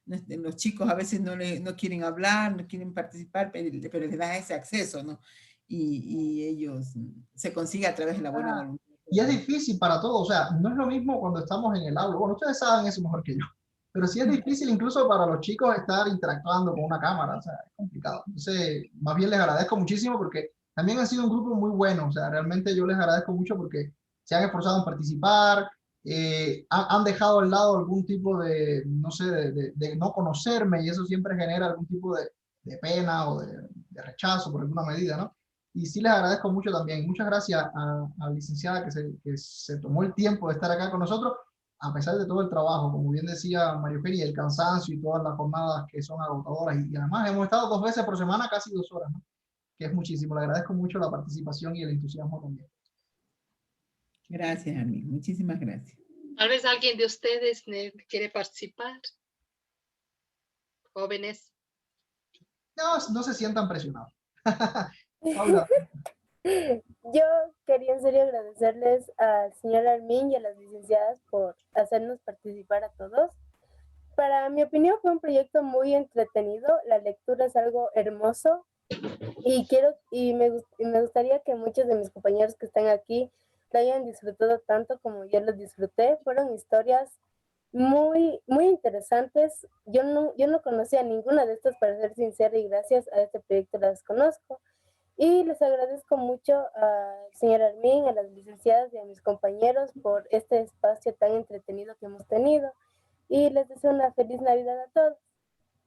Los chicos a veces no quieren hablar, no quieren participar, pero les das ese acceso, ¿no? Y ellos se consigue a través de la buena voluntad. Y es difícil para todos, o sea, no es lo mismo cuando estamos en el aula. Bueno, ustedes saben eso mejor que yo. Pero sí es difícil incluso para los chicos estar interactuando con una cámara, o sea, es complicado. Entonces, más bien les agradezco muchísimo porque también han sido un grupo muy bueno, o sea, realmente yo les agradezco mucho porque se han esforzado en participar, han dejado al lado algún tipo de, no sé, de no conocerme y eso siempre genera algún tipo de pena o de rechazo por alguna medida, ¿no? Y sí les agradezco mucho también. Muchas gracias a la licenciada que se tomó el tiempo de estar acá con nosotros, a pesar de todo el trabajo, como bien decía María Eugenia, el cansancio y todas las jornadas que son agotadoras. Y además hemos estado 2 veces por semana, casi 2 horas, ¿no? Que es muchísimo. Le agradezco mucho la participación y el entusiasmo también. Gracias, Armin. Muchísimas gracias. Tal vez alguien de ustedes quiere participar. Jóvenes. No se sientan presionados. Paula. Yo quería en serio agradecerles al señor Armin y a las licenciadas por hacernos participar a todos. Para mi opinión fue un proyecto muy entretenido, la lectura es algo hermoso y me gustaría que muchos de mis compañeros que están aquí lo hayan disfrutado tanto como yo lo disfruté. Fueron historias muy, muy interesantes. Yo no conocía ninguna de estas, para ser sincera, y gracias a este proyecto las conozco. Y les agradezco mucho al señor Armin, a las licenciadas y a mis compañeros por este espacio tan entretenido que hemos tenido. Y les deseo una feliz Navidad a todos.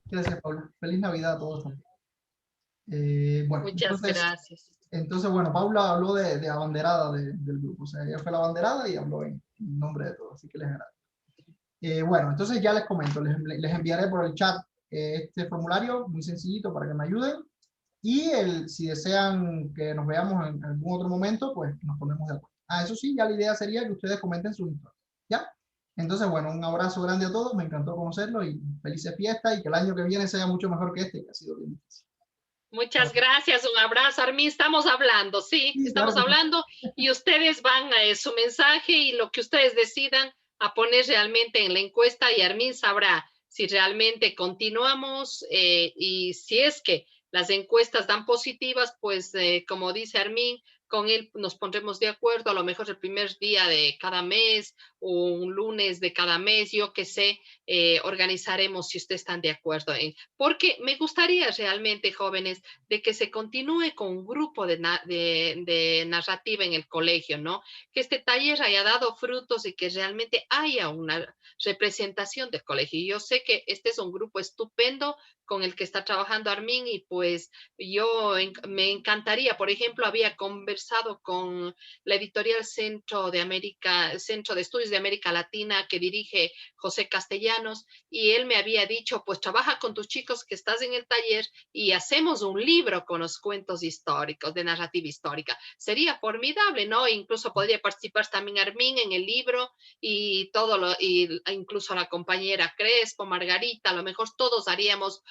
Gracias, Paula. Feliz Navidad a todos también. Bueno, muchas gracias. Entonces, bueno, Paula habló de abanderada del grupo. O sea, ella fue la abanderada y habló en nombre de todos. Así que les agradezco. Bueno, entonces ya les comento. Les enviaré por el chat este formulario muy sencillito para que me ayuden. Y si desean que nos veamos en algún otro momento, pues nos ponemos de acuerdo. Eso sí, ya la idea sería que ustedes comenten sus historias. ¿Ya? Entonces, bueno, un abrazo grande a todos. Me encantó conocerlos y felices fiestas y que el año que viene sea mucho mejor que este, que ha sido bien difícil. Muchas gracias, un abrazo, Armin. Estamos hablando, sí, estamos hablando y ustedes van a su mensaje y lo que ustedes decidan a poner realmente en la encuesta y Armin sabrá si realmente continuamos y si es que las encuestas dan positivas, pues como dice Armin, con él nos pondremos de acuerdo, a lo mejor el primer día de cada mes o un lunes de cada mes, yo qué sé, organizaremos si ustedes están de acuerdo. Porque me gustaría realmente, jóvenes, de que se continúe con un grupo de narrativa en el colegio, ¿no? Que este taller haya dado frutos y que realmente haya una representación del colegio. Y yo sé que este es un grupo estupendo con el que está trabajando Armin y pues yo me encantaría, por ejemplo, había conversado con la editorial Centro de Estudios de América Latina que dirige José Castellanos y él me había dicho, pues trabaja con tus chicos que estás en el taller y hacemos un libro con los cuentos históricos, de narrativa histórica. Sería formidable, ¿no? Incluso podría participar también Armin en el libro y incluso la compañera Crespo, Margarita, a lo mejor todos haríamos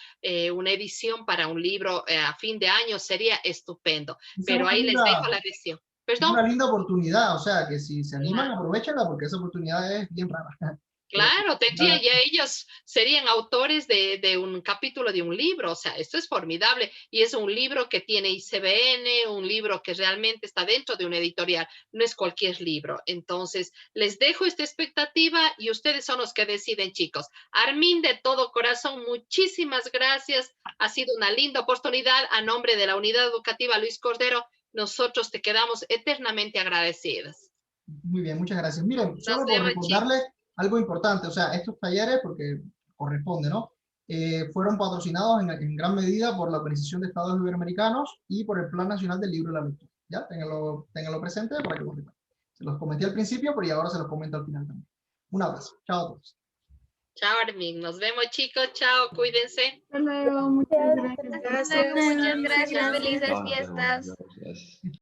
una edición para un libro a fin de año, sería estupendo. Pero ahí les dejo la edición. ¿Perdón? Es una linda oportunidad, o sea, que si se animan, aprovechenla porque esa oportunidad es bien rara. Claro, ya ellos serían autores de un capítulo de un libro, o sea, esto es formidable y es un libro que tiene ICBN, un libro que realmente está dentro de una editorial, no es cualquier libro. Entonces, les dejo esta expectativa y ustedes son los que deciden, chicos. Armin, de todo corazón, muchísimas gracias, ha sido una linda oportunidad. A nombre de la Unidad Educativa Luis Cordero, nosotros te quedamos eternamente agradecidos. Muy bien, muchas gracias. Miren, solo por recordarles algo importante, o sea, estos talleres, porque corresponde, ¿no? Fueron patrocinados en gran medida por la Organización de Estados Iberoamericanos y por el Plan Nacional del Libro y la Lectura. ¿Ya? Ténganlo presente para que lo recuerden. Se los comenté al principio, pero ahora se los comento al final también. Un abrazo. Chao a todos. Chao, Armin. Nos vemos, chicos. Chao, cuídense. Hasta luego. Muchas gracias. Muchas gracias. Felices fiestas.